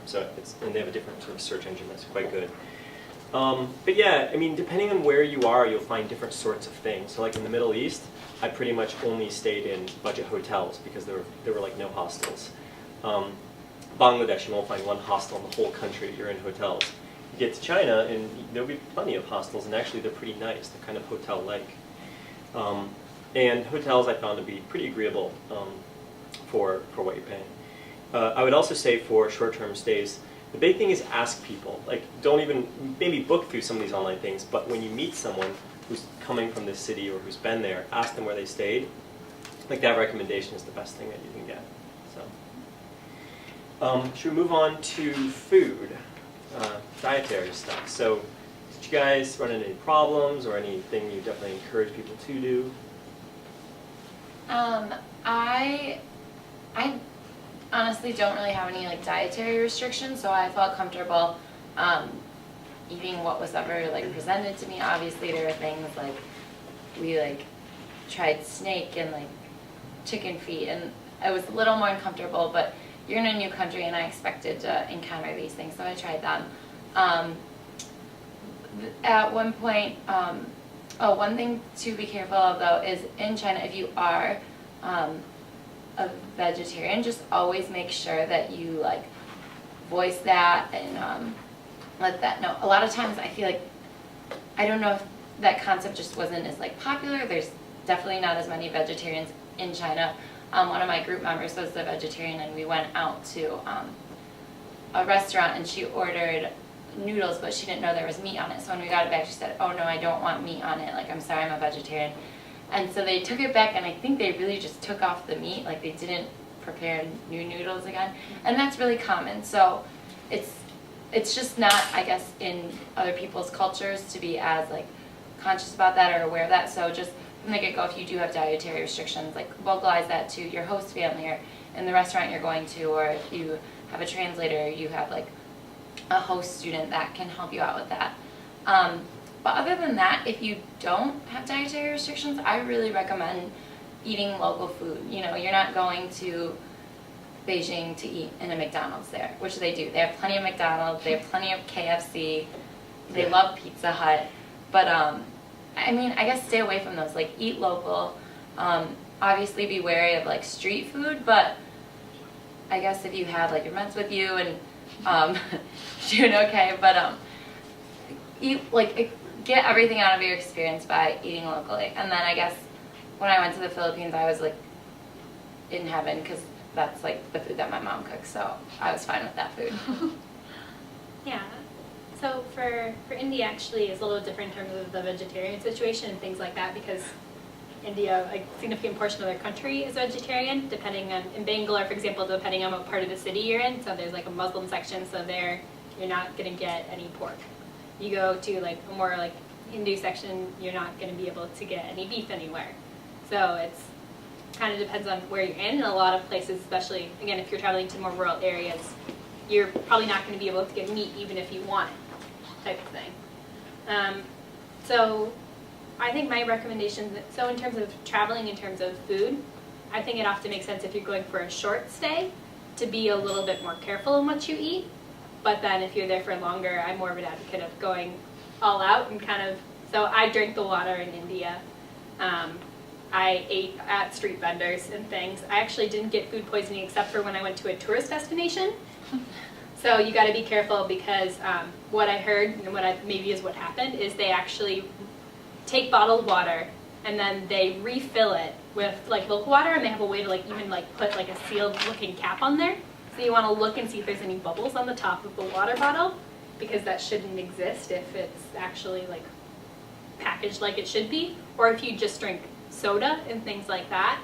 and they have a different sort of search engine that's quite good. But yeah, I mean, depending on where you are, you'll find different sorts of things. So like in the Middle East, I pretty much only stayed in budget hotels because there were like no hostels. Bangladesh, you won't find one hostel in the whole country. You're in hotels. You get to China, and there'll be plenty of hostels, and actually they're pretty nice. They're kind of hotel-like. And hotels I found to be pretty agreeable for what you're paying. I would also say for short-term stays, the big thing is ask people. Like, don't even, maybe book through some of these online things, but when you meet someone who's coming from this city or who's been there, ask them where they stayed. Like, that recommendation is the best thing that you can get. So, should we move on to food, dietary stuff? So, did you guys run into any problems or anything you definitely encourage people to do? I honestly don't really have any like dietary restrictions, so I felt comfortable eating what was ever like presented to me. Obviously there were things like we like tried snake and like chicken feet, and I was a little more uncomfortable, but you're in a new country and I expected to encounter these things, so I tried them. At one point, one thing to be careful of though is in China, if you are a vegetarian, just always make sure that you like voice that and let that know. A lot of times I feel like, I don't know if that concept just wasn't as like popular. There's definitely not as many vegetarians in China. One of my group members was a vegetarian and we went out to a restaurant and she ordered noodles, but she didn't know there was meat on it. So when we got it back, she said, "Oh no, I don't want meat on it. Like, I'm sorry, I'm a vegetarian." And so they took it back, and I think they really just took off the meat. Like, they didn't prepare new noodles again. And that's really common. So it's just not, I guess, in other people's cultures to be as like conscious about that or aware of that. So just from the get-go, if you do have dietary restrictions, like vocalize that to your host family or in the restaurant you're going to, or if you have a translator, you have like a host student that can help you out with that. But other than that, if you don't have dietary restrictions, I really recommend eating local food. You know, you're not going to Beijing to eat in a McDonald's there, which they do. They have plenty of McDonald's, they have plenty of KFC, they love Pizza Hut. But I mean, I guess stay away from those. Like, eat local. Obviously be wary of like street food, but I guess if you have like your meds with you and doing okay, but eat, like, get everything out of your experience by eating locally. And then I guess when I went to the Philippines, I was like in heaven because that's like the food that my mom cooks, so I was fine with that food. Yeah. So for India actually is a little different in terms of the vegetarian situation and things like that, because India, a significant portion of their country is vegetarian, depending on, in Bangalore, for example, depending on what part of the city you're in. So there's like a Muslim section, so there you're not going to get any pork. You go to like a more like Hindu section, you're not going to be able to get any beef anywhere. So it's kind of depends on where you're in. A lot of places, especially, again, if you're traveling to more rural areas, you're probably not going to be able to get meat even if you want it, type of thing. So I think my recommendation, so in terms of traveling, in terms of food, I think it often makes sense if you're going for a short stay to be a little bit more careful in what you eat. But then if you're there for longer, I'm more of an advocate of going all out and kind of, so I drank the water in India. I ate at street vendors and things. I actually didn't get food poisoning except for when I went to a tourist destination. So you got to be careful because what I heard, and maybe is what happened, is they actually take bottled water and then they refill it with like local water, and they have a way to like even like put like a sealed looking cap on there. So you want to look and see if there's any bubbles on the top of the water bottle, because that shouldn't exist if it's actually like packaged like it should be. Or if you just drink soda and things like that,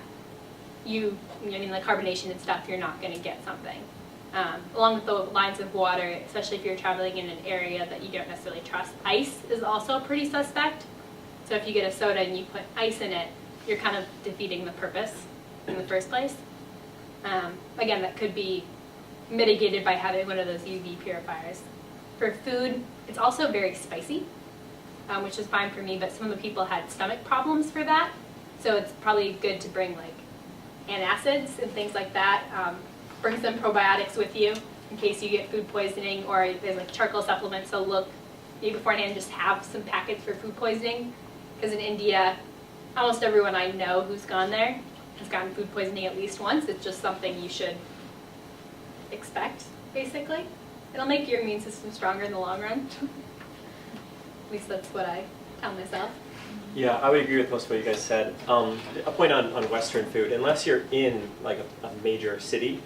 the carbonation and stuff, you're not going to get something. Along with the lines of water, especially if you're traveling in an area that you don't necessarily trust. Ice is also pretty suspect. So if you get a soda and you put ice in it, you're kind of defeating the purpose in the first place. Again, that could be mitigated by having one of those UV purifiers. For food, it's also very spicy, which is fine for me, but some of the people had stomach problems for that. So it's probably good to bring like antacids and things like that. Bring some probiotics with you in case you get food poisoning, or there's like charcoal supplements. So look, maybe beforehand just have some packets for food poisoning. Because in India, almost everyone I know who's gone there has gotten food poisoning at least once. It's just something you should expect, basically. It'll make your immune system stronger in the long run. At least that's what I tell myself. Yeah, I would agree with most of what you guys said. A point on Western food, unless you're in like a major city,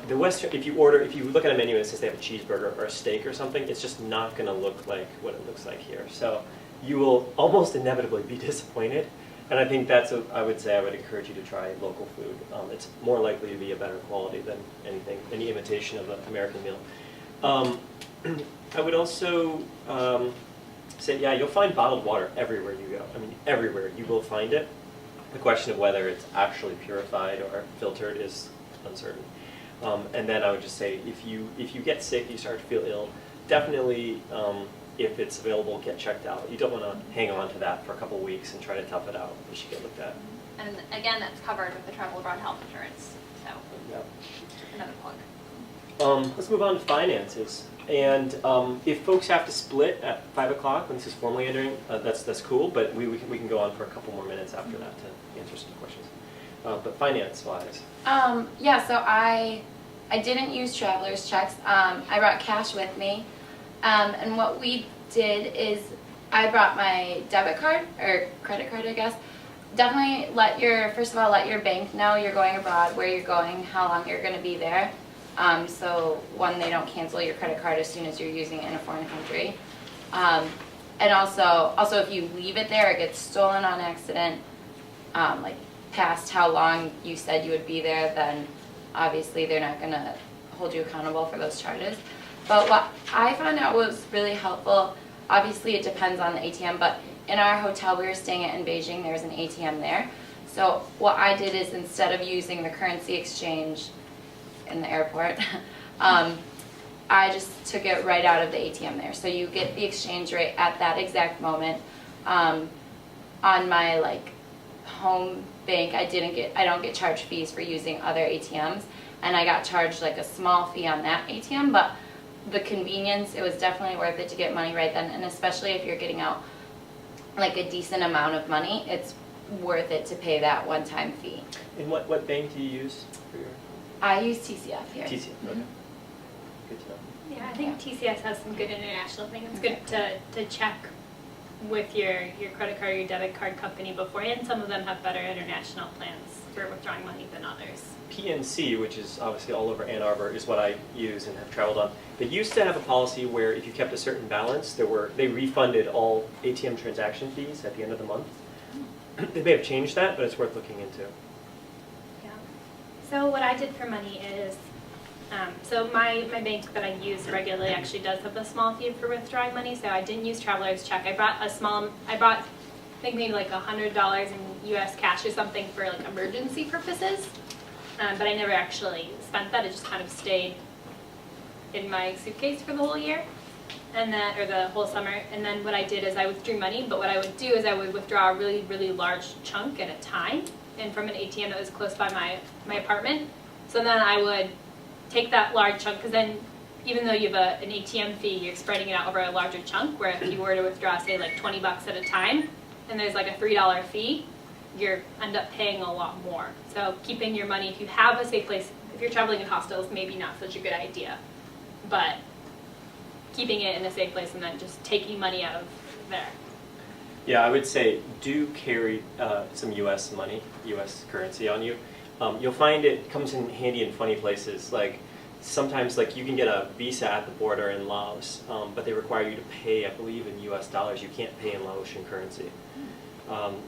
the Western, if you look at a menu and it says they have a cheeseburger or a steak or something, it's just not going to look like what it looks like here. So you will almost inevitably be disappointed. And I think I would encourage you to try local food. It's more likely to be a better quality than any imitation of an American meal. I would also say, yeah, you'll find bottled water everywhere you go. I mean, everywhere you will find it. The question of whether it's actually purified or filtered is uncertain. And then I would just say, if you get sick, you start to feel ill, definitely, if it's available, get checked out. You don't want to hang on to that for a couple weeks and try to tough it out. You should get looked at. And again, that's covered with the Travel Abroad Health Insurance, so Yep. another plug. Let's move on to finances. And if folks have to split at 5 o'clock when this is formally entering, that's cool, but we can go on for a couple more minutes after that to answer some questions. But finance-wise. Yeah, so I didn't use traveler's checks. I brought cash with me. And what we did is I brought my debit card, or credit card, I guess. Definitely first of all, let your bank know you're going abroad, where you're going, how long you're going to be there. So one, they don't cancel your credit card as soon as you're using it in a foreign country. And also if you leave it there, it gets stolen on accident, like past how long you said you would be there, then obviously they're not going to hold you accountable for those charges. But what I found out was really helpful, obviously it depends on the ATM, but in our hotel we were staying at in Beijing, there's an ATM there. So what I did is, instead of using the currency exchange in the airport, I just took it right out of the ATM there. So you get the exchange rate at that exact moment. On my home bank, I don't get charged fees for using other ATMs, and I got charged a small fee on that ATM, but the convenience, it was definitely worth it to get money right then, and especially if you're getting out a decent amount of money, it's worth it to pay that one-time fee. And what bank do you use for your? I use TCF here. TCF, okay. Good to know. Yeah, I think TCS has some good international things. It's good to check with your credit card or your debit card company beforehand. Some of them have better international plans for withdrawing money than others. PNC, which is obviously all over Ann Arbor, is what I use and have traveled on. They used to have a policy where if you kept a certain balance, they refunded all ATM transaction fees at the end of the month. They may have changed that, but it's worth looking into. Yeah. So what I did for money is, so my bank that I use regularly actually does have a small fee for withdrawing money, so I didn't use traveler's check. I brought I think maybe $100 in US cash or something for emergency purposes, but I never actually spent that. It just kind of stayed in my suitcase for the whole year, or the whole summer. And then what I did is I withdrew money, but what I would do is I would withdraw a really, really large chunk at a time, and from an ATM that was close by my apartment. So then I would take that large chunk, because then even though you have an ATM fee, you're spreading it out over a larger chunk, where if you were to withdraw, say, $20 at a time, and there's a $3 fee, you end up paying a lot more. So keeping your money, if you have a safe place, if you're traveling in hostels, maybe not such a good idea, but keeping it in a safe place and then just taking money out of there. Yeah, I would say do carry some U.S. money, U.S. currency on you. You'll find it comes in handy in funny places. Sometimes you can get a visa at the border in Laos, but they require you to pay, I believe, in U.S. dollars. You can't pay in Laotian currency.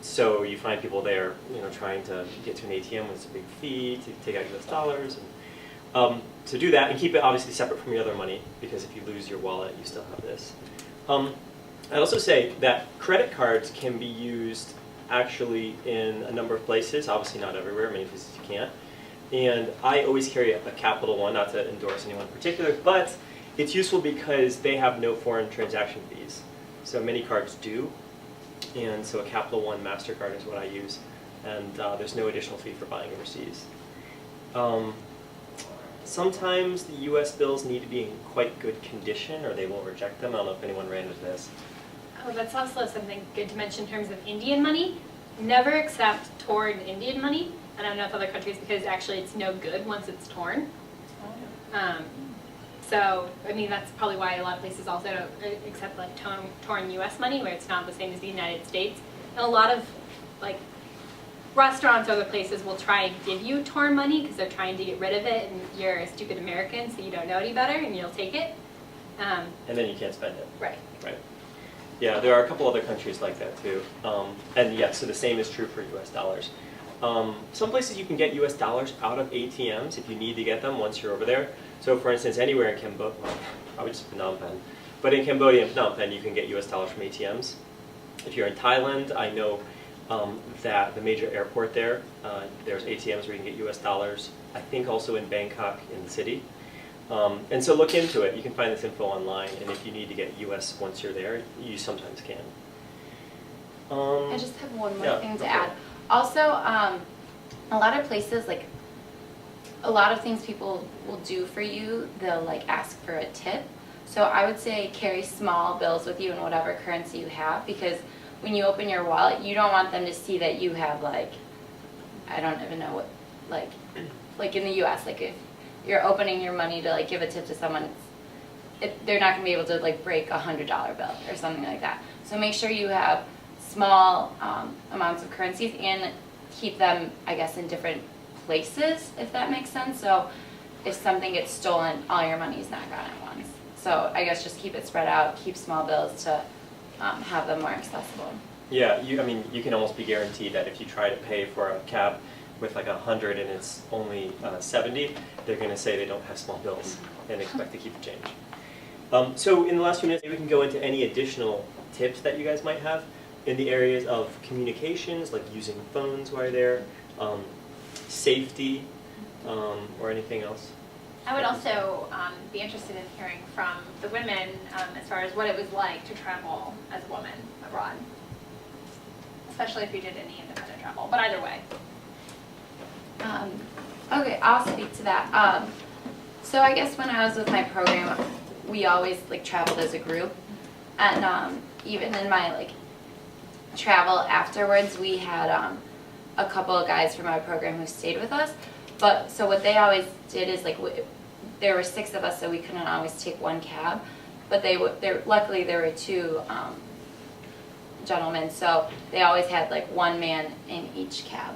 So you find people there, trying to get to an ATM with a big fee to take out U.S. dollars. And, to do that and keep it obviously separate from your other money, because if you lose your wallet, you still have this. I'd also say that credit cards can be used actually in a number of places, obviously not everywhere, many places you can't. And I always carry a Capital One, not to endorse anyone in particular, but it's useful because they have no foreign transaction fees. So many cards do, and so a Capital One MasterCard is what I use, and there's no additional fee for buying overseas. Sometimes the U.S. bills need to be in quite good condition or they will reject them. I don't know if anyone ran into this. Oh, that's also something good to mention in terms of Indian money. Never accept torn Indian money. I don't know if other countries, because actually it's no good once it's torn. So, that's probably why a lot of places also don't accept torn U.S. money, where it's not the same as the United States. And a lot of restaurants or other places will try and give you torn money because they're trying to get rid of it, and you're a stupid American, so you don't know any better, and you'll take it. And then you can't spend it. Right. Right. Yeah, there are a couple other countries like that too. And yeah, so the same is true for U.S. dollars. Some places you can get U.S. dollars out of ATMs if you need to get them once you're over there. So for instance, anywhere in Cambodia, well, probably just Phnom Penh, but in Cambodia and Phnom Penh you can get U.S. dollars from ATMs. If you're in Thailand, I know that the major airport there, there's ATMs where you can get U.S. dollars. I think also in Bangkok in the city. And so look into it. You can find this info online, and if you need to get U.S. once you're there, you sometimes can. I just have one more thing to add. Also, a lot of places, like, a lot of things people will do for you, they'll like ask for a tip. So I would say carry small bills with you in whatever currency you have, because when you open your wallet, you don't want them to see that you have like, I don't even know what, like in the US, like if you're opening your money to like give a tip to someone, they're not gonna be able to like break $100 bill or something like that. So make sure you have small amounts of currencies and keep them, I guess, in different places, if that makes sense. So if something gets stolen, all your money is not gone at once. So I guess just keep it spread out, keep small bills to have them more accessible. Yeah, you can almost be guaranteed that if you try to pay for a cab with like 100 and it's only 70, they're going to say they don't have small bills and expect to keep the change. So in the last few minutes, maybe we can go into any additional tips that you guys might have in the areas of communications, like using phones while you're there, safety, or anything else. I would also be interested in hearing from the women as far as what it was like to travel as a woman abroad, especially if you did any independent travel, but either way. Okay, I'll speak to that. So I guess when I was with my program, we always like traveled as a group, and even in my like travel afterwards, we had a couple of guys from our program who stayed with us. But so what they always did is like there were 6 of us, so we couldn't always take one cab. But luckily there were 2 gentlemen, so they always had like one man in each cab.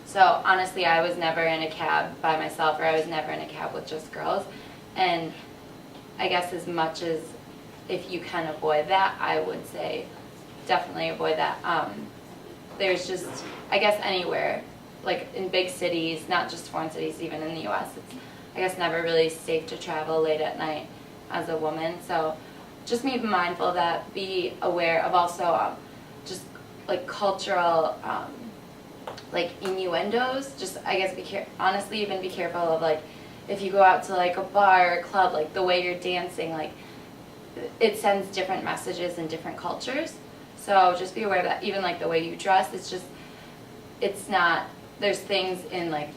So honestly, I was never in a cab by myself, or I was never in a cab with just girls. And I guess as much as if you can avoid that, I would say definitely avoid that. There's just, I guess anywhere, like in big cities, not just foreign cities, even in the US, it's, I guess, never really safe to travel late at night as a woman. So just be mindful of that, be aware of also just like cultural like innuendos. Just, I guess, honestly, even be careful of like if you go out to like a bar or a club, like the way you're dancing, like it sends different messages in different cultures. So just be aware of that. Even like the way you dress, it's not, there's things in like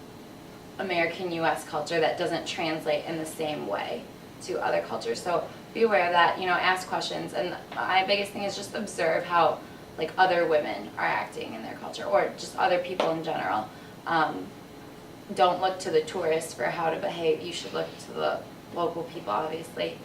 American US culture that doesn't translate in the same way to other cultures. So be aware of that, ask questions. And my biggest thing is just observe how like other women are acting in their culture, or just other people in general. Don't look to the tourists for how to behave. You should look to the local people, obviously.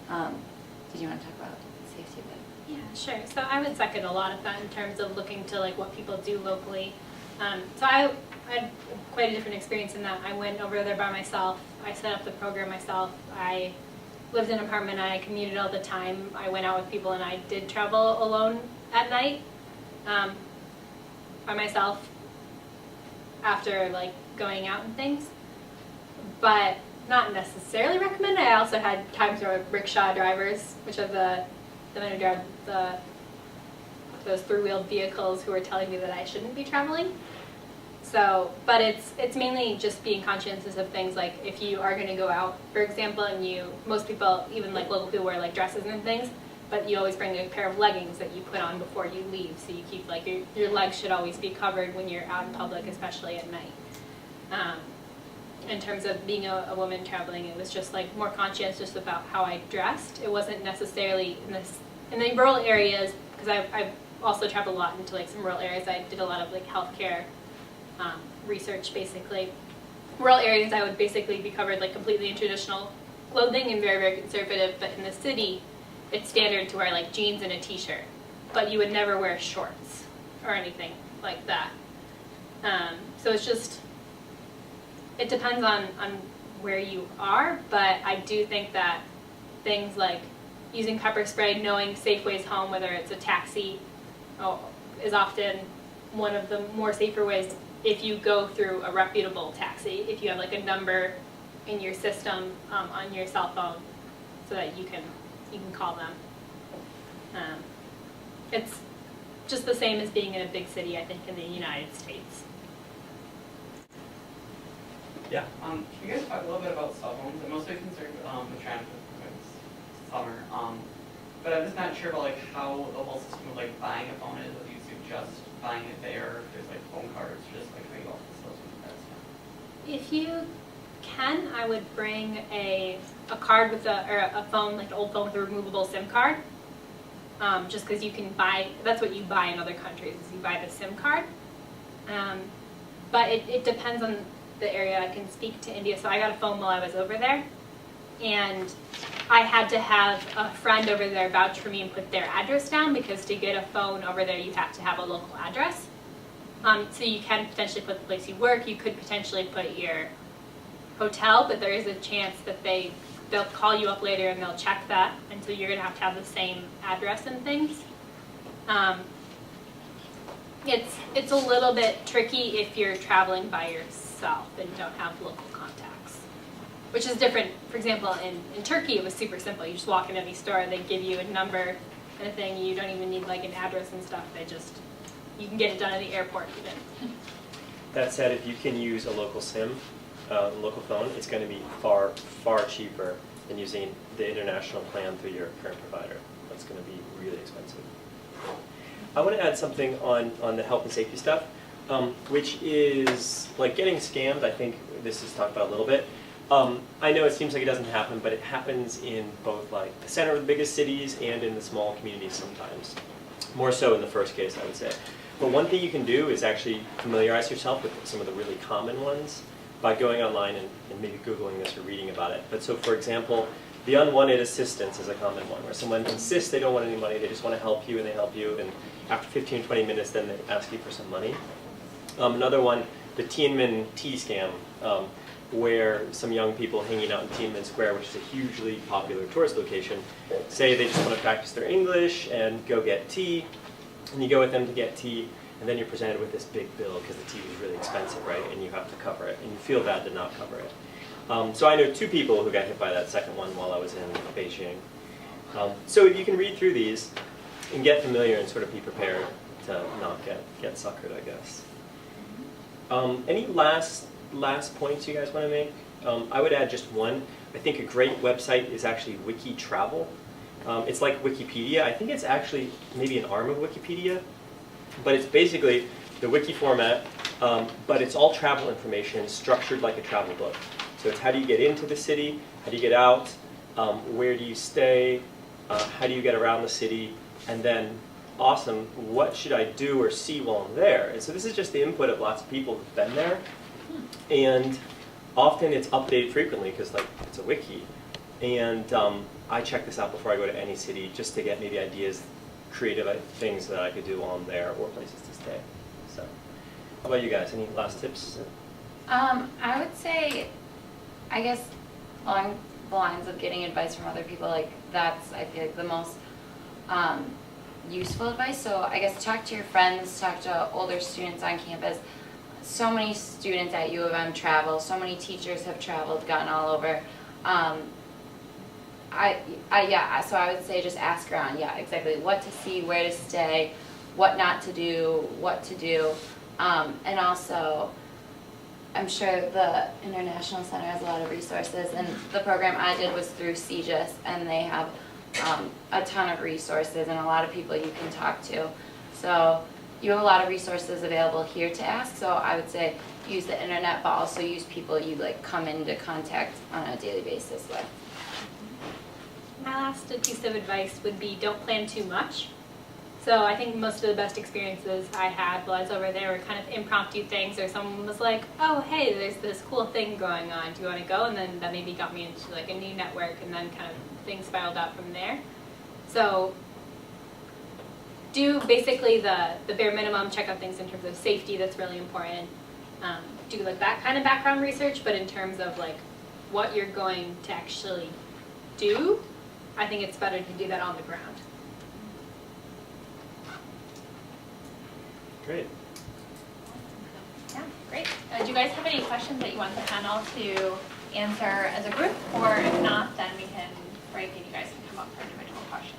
Did you want to talk about safety? Yeah, sure. So I would second a lot of that in terms of looking to like what people do locally. So I had quite a different experience in that. I went over there by myself. I set up the program myself. I lived in an apartment. I commuted all the time. I went out with people, and I did travel alone at night by myself after like going out and things. But not necessarily recommend. I also had times where rickshaw drivers, which are the men who drive those 3-wheeled vehicles, who were telling me that I shouldn't be traveling. So, but it's mainly just being conscientious of things like if you are going to go out, for example, and most people, even like local people, wear like dresses and things, but you always bring a pair of leggings that you put on before you leave, so you keep like your legs should always be covered when you're out in public, especially at night. In terms of being a woman traveling, it was just like more conscientious about how I dressed. It wasn't necessarily in the rural areas, because I also traveled a lot into like some rural areas. I did a lot of like healthcare research, basically. Rural areas, I would basically be covered like completely in traditional clothing and very, very conservative, but in the city, it's standard to wear like jeans and a t-shirt, but you would never wear shorts or anything like that. So it's just, it depends on where you are, but I do think that things like using pepper spray, knowing safe ways home, whether it's a taxi, is often one of the more safer ways if you go through a reputable taxi, if you have like a number in your system on your cell phone so that you can call them. It's just the same as being in a big city, I think, in the United States. Yeah. Can you guys talk a little bit about cell phones? I'm mostly concerned with transit because it's summer. But I'm just not sure about like how the whole system of like buying a phone is. If you suggest buying it there, or if there's like phone cards, just like how you offer salesmen, that stuff. If you can, I would bring a card with a phone, like an old phone with a removable SIM card. Just because you can buy, that's what you buy in other countries, is you buy the SIM card. But it depends on the area. I can speak to India, so I got a phone while I was over there. And I had to have a friend over there vouch for me and put their address down, because to get a phone over there, you have to have a local address. So you can potentially put the place you work, you could potentially put your hotel, but there is a chance that they'll call you up later and they'll check that, and so you're going to have the same address and things. It's a little bit tricky if you're traveling by yourself and don't have local contacts, which is different. For example, in Turkey, it was super simple. You just walk in any store, they give you a number and a thing. You don't even need like an address and stuff. You can get it done at the airport even. That said, if you can use a local SIM, local phone, it's going to be far, far cheaper than using the international plan through your current provider. That's going to be really expensive. I want to add something on the health and safety stuff, which is like getting scammed. I think this is talked about a little bit. I know it seems like it doesn't happen, but it happens in both like the center of the biggest cities and in the small communities sometimes. More so in the first case, I would say. But one thing you can do is actually familiarize yourself with some of the really common ones by going online and maybe Googling this or reading about it. But so, for example, the unwanted assistance is a common one, where someone insists they don't want any money, they just want to help you, and they help you, and after 15, 20 minutes, then they ask you for some money. Another one, the Tiananmen tea scam, where some young people hanging out in Tiananmen Square, which is a hugely popular tourist location, say they just want to practice their English and go get tea, and you go with them to get tea, and then you're presented with this big bill because the tea was really expensive, right? And you have to cover it, and you feel bad to not cover it. So I know 2 people who got hit by that second one while I was in Beijing. So you can read through these and get familiar and sort of be prepared to not get suckered, I guess. Any last points you guys want to make? I would add just one. I think a great website is actually Wiki Travel. It's like Wikipedia. I think it's actually maybe an arm of Wikipedia, but it's basically the wiki format, but it's all travel information structured like a travel book. So it's how do you get into the city, how do you get out, where do you stay, how do you get around the city, and then, awesome, what should I do or see while I'm there? And so this is just the input of lots of people who've been there, and often it's updated frequently because like it's a wiki. And I check this out before I go to any city just to get maybe ideas, creative things that I could do while I'm there or places to stay. So, how about you guys? Any last tips? I would say, I guess, along the lines of getting advice from other people, like that's, I feel like, the most useful advice. So I guess talk to your friends, talk to older students on campus. So many students at U of M travel, so many teachers have traveled, gotten all over. So I would say just ask around, exactly, what to see, where to stay, what not to do, what to do. And also, I'm sure the International Center has a lot of resources, and the program I did was through CGIS, and they have a ton of resources and a lot of people you can talk to. So you have a lot of resources available here to ask, so I would say use the internet, but also use people you like come into contact on a daily basis with. My last piece of advice would be don't plan too much. So I think most of the best experiences I had while I was over there were kind of impromptu things, or someone was like, oh, hey, there's this cool thing going on, do you want to go? And then that maybe got me into like a new network, and then kind of things spiraled out from there. So do basically the bare minimum, check out things in terms of safety, that's really important. Do like that kind of background research, but in terms of like what you're going to actually do, I think it's better to do that on the ground. Great. Yeah, great. Do you guys have any questions that you want the panel to answer as a group? Or if not, then we can break and you guys can come up for individual questions.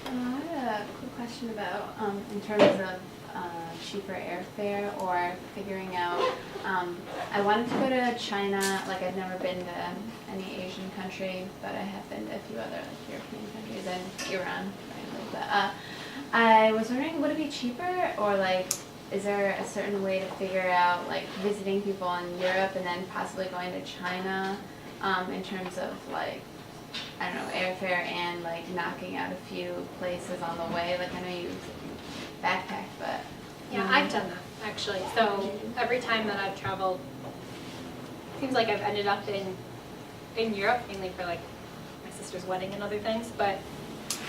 I had a quick question about in terms of cheaper airfare or figuring out, I wanted to go to China, like I've never been to any Asian country, but I have been to a few other like European countries and Iran, frankly. But I was wondering, would it be cheaper, or like, is there a certain way to figure out like visiting people in Europe and then possibly going to China, in terms of like, I don't know, airfare and like knocking out a few places on the way? Like I know you backpacked, but Yeah, I've done that, actually. So every time that I've traveled, seems like I've ended up in Europe, mainly for like my sister's wedding and other things, but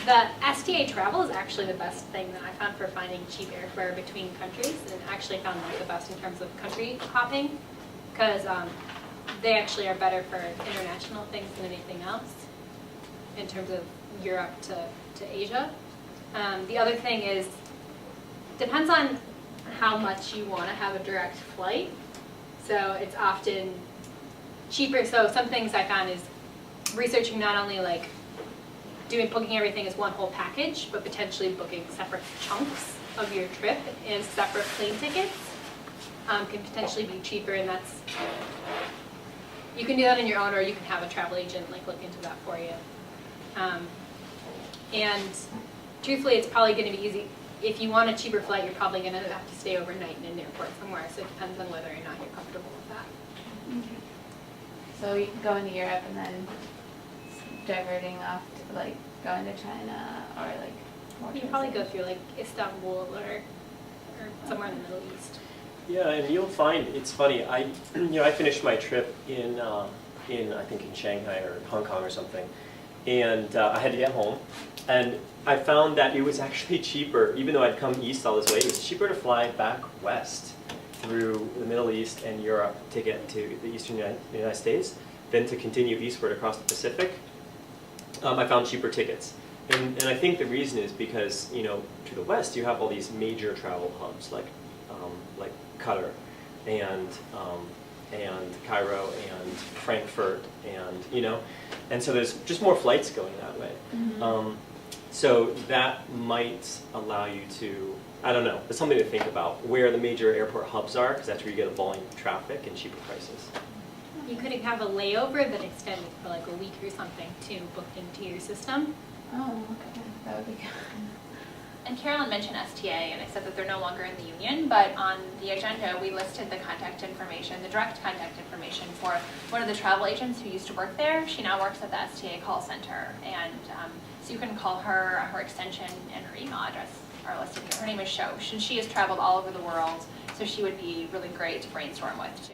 the STA travel is actually the best thing that I found for finding cheap airfare between countries, and actually found like the best in terms of country hopping, because they actually are better for international things than anything else in terms of Europe to Asia. The other thing is, depends on how much you want to have a direct flight. So it's often cheaper. So some things I found is researching not only like booking everything as one whole package, but potentially booking separate chunks of your trip and separate plane tickets can potentially be cheaper, and that's, you can do that on your own, or you can have a travel agent like look into that for you. And truthfully, it's probably going to be easy. If you want a cheaper flight, you're probably going to have to stay overnight in an airport somewhere, so it depends on whether or not you're comfortable with that. so you can go into Europe and then diverting off to like going to China or like more You can probably go through like Istanbul or somewhere in the Middle East. Yeah, and you'll find, it's funny, I finished my trip in I think in Shanghai or Hong Kong or something, and I had to get home, and I found that it was actually cheaper, even though I'd come east all this way, it was cheaper to fly back west through the Middle East and Europe to get to the eastern United States than to continue eastward across the Pacific. I found cheaper tickets. And I think the reason is because, to the west you have all these major travel hubs like Qatar and Cairo and Frankfurt and so there's just more flights going that way. So that might allow you to, I don't know, it's something to think about where the major airport hubs are, because that's where you get a volume of traffic and cheaper prices. You could have a layover that extended for like a week or something too, booked into your system. Oh, okay, that would be good. And Carolyn mentioned STA, and I said that they're no longer in the union, but on the agenda, we listed the contact information, the direct contact information for one of the travel agents who used to work there. She now works at the STA call center, and so you can call her. Her extension and her email address are listed here. Her name is Shosh, and she has traveled all over the world, so she would be really great to brainstorm with too.